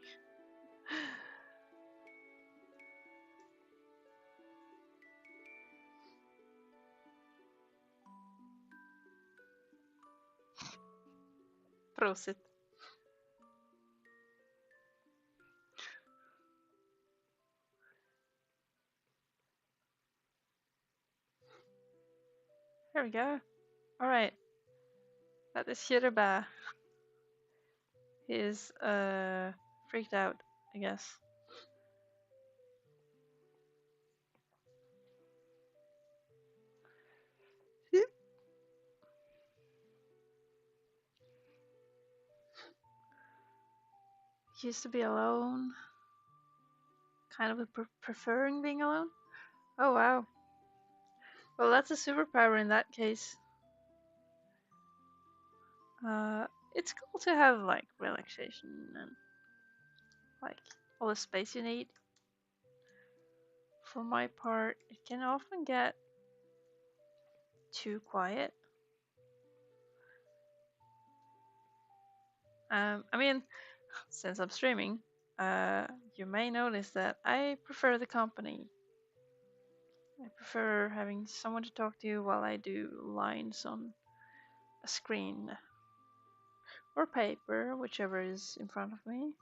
Prosit. There we go. Alright. That is Shiraba. He is freaked out, I guess. He used to be alone. Kind of preferring being alone. Oh wow. Well, that's a superpower in that case. It's cool to have like relaxation and like all the space you need. For my part, it can often get too quiet. I mean, since I'm streaming, you may notice that I prefer the company. I prefer having someone to talk to while I do lines on a screen or paper, whichever is in front of me.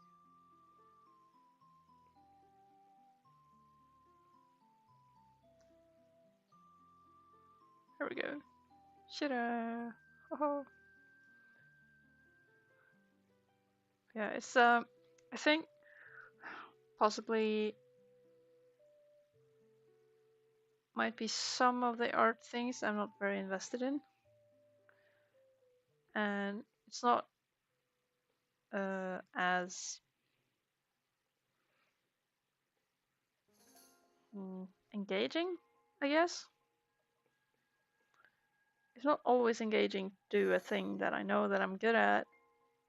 There we go. Shida. Oh. Yeah, it's I think possibly might be some of the art things I'm not very invested in, and it's not as engaging, I guess. It's not always engaging to do a thing that I know that I'm good at,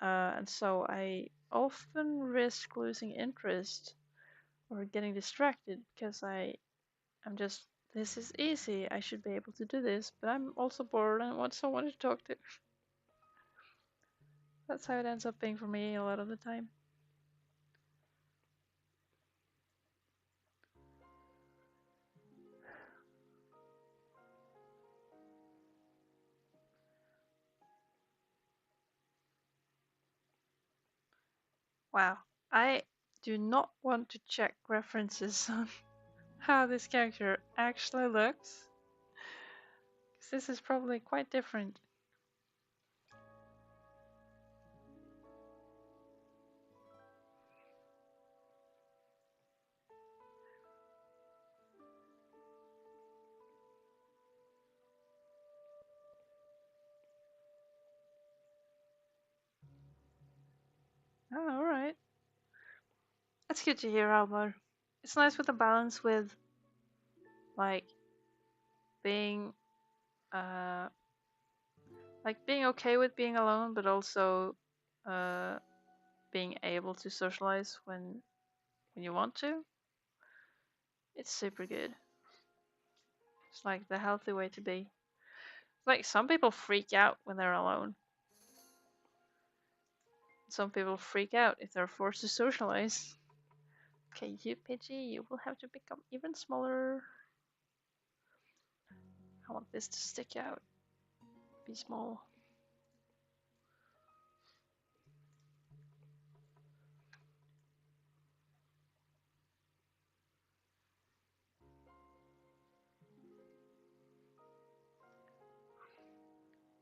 and so I often risk losing interest or getting distracted because I'm just, this is easy, I should be able to do this, but I'm also bored and want someone to talk to. That's how it ends up being for me a lot of the time. Wow, I do not want to check references on how this character actually looks, because this is probably quite different. Oh, alright. That's good to hear, Albert. It's nice with the balance with like being uh being okay with being alone, but also uh being able to socialize when you want to. It's super good. It's like the healthy way to be. Like some people freak out when they're alone. Some people freak out if they're forced to socialize. Okay, you Pidgey, you will have to become even smaller. I want this to stick out. Be small.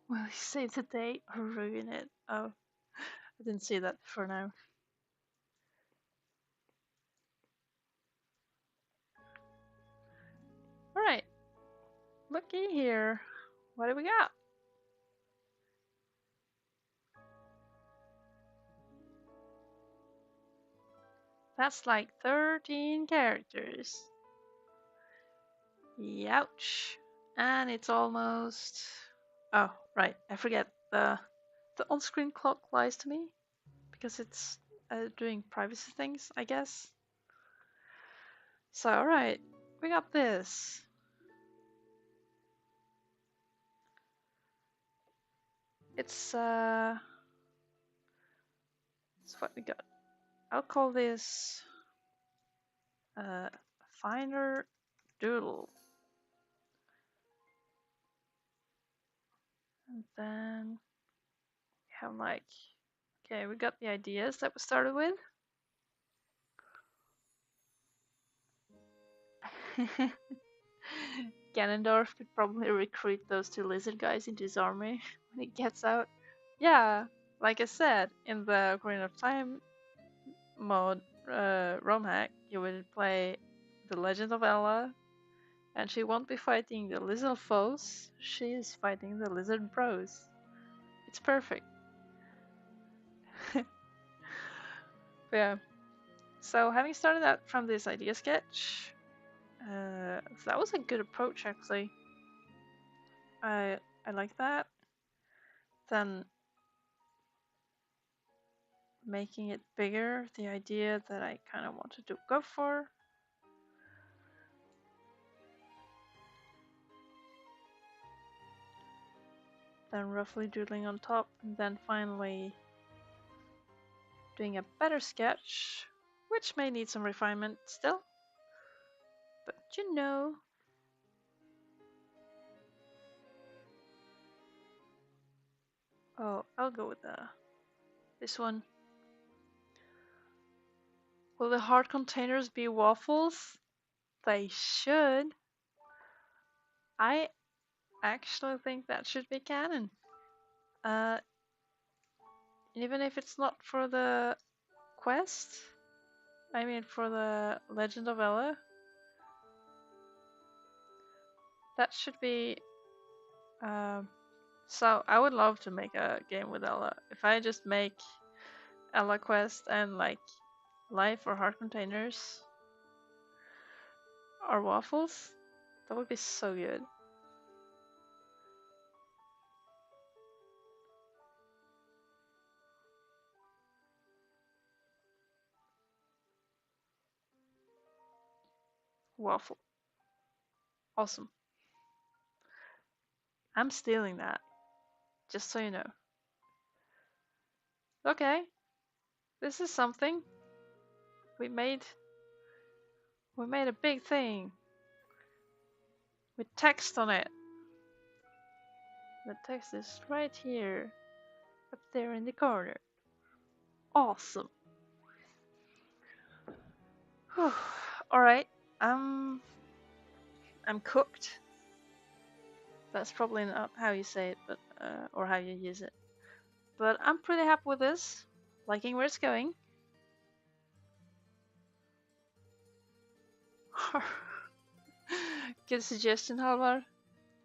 Will you save the day or ruin it? Oh, I didn't see that for now. Alright, looky here. What do we got? That's like 13 characters. Youch. And it's almost... Oh, right, I forget. The on-screen clock lies to me because it's doing privacy things, I guess. So, alright, we got this. It's what we got. I'll call this Finer Doodle. And then we have like Okay, we got the ideas that we started with. Ganondorf could probably recruit those two lizard guys into his army when he gets out. Yeah, like I said, in the Ocarina of Time mode, ROM hack, you will play the Legend of Ella, and she won't be fighting the lizard foes, she is fighting the lizard bros. It's perfect. Yeah. So having started out from this idea sketch, that was a good approach actually. I like that. Then making it bigger, the idea that I kind of wanted to go for. Then roughly doodling on top, and then finally doing a better sketch, which may need some refinement still. But you know. Oh, I'll go with this one. Will the heart containers be waffles? They should. I actually think that should be canon. Even if it's not for the quest, I mean for the Legend of Ella, that should be. So I would love to make a game with Ella. If I just make Ella quest and like life or heart containers or waffles, that would be so good. Waffle. Awesome. I'm stealing that, just so you know. Okay, this is something. We made a big thing with text on it. The text is right here, up there in the corner. Awesome. Alright, I'm cooked. That's probably not how you say it, but or how you use it. But I'm pretty happy with this. Liking where it's going. Good suggestion, Halvar.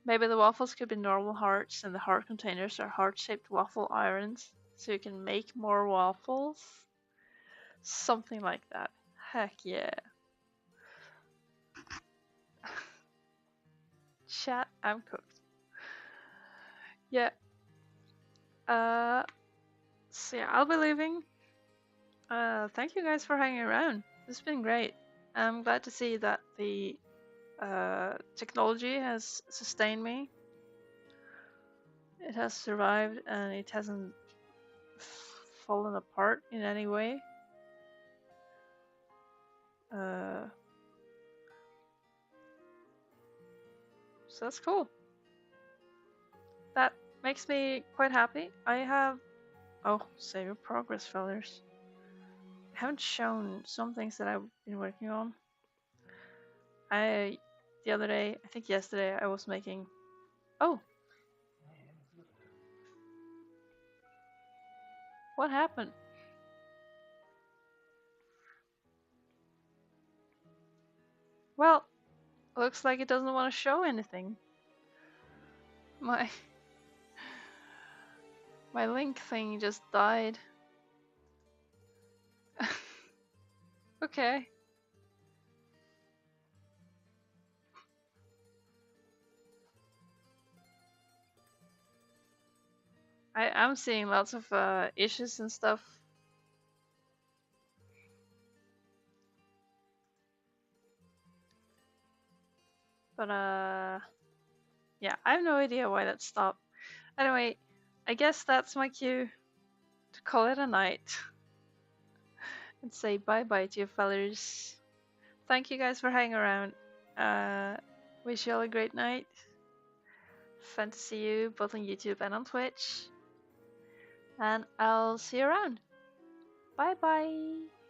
Maybe the waffles could be normal hearts and the heart containers are heart-shaped waffle irons, so you can make more waffles. Something like that. Heck yeah. Chat, I'm cooked. Yeah. So yeah, I'll be leaving. Thank you guys for hanging around. It's been great. I'm glad to see that the technology has sustained me. It has survived and it hasn't fallen apart in any way. So that's cool. That makes me quite happy. I have... Oh, save your progress, fellas. I haven't shown some things that I've been working on. The other day, I think yesterday, I was making... Oh! What happened? Well, looks like it doesn't want to show anything. My link thing just died. Okay. I'm seeing lots of issues and stuff. But yeah, I have no idea why that stopped. Anyway, I guess that's my cue to call it a night and say bye bye to you fellers. Thank you guys for hanging around. Wish you all a great night. Fun to see you both on YouTube and on Twitch. and I'll see you around. Bye bye.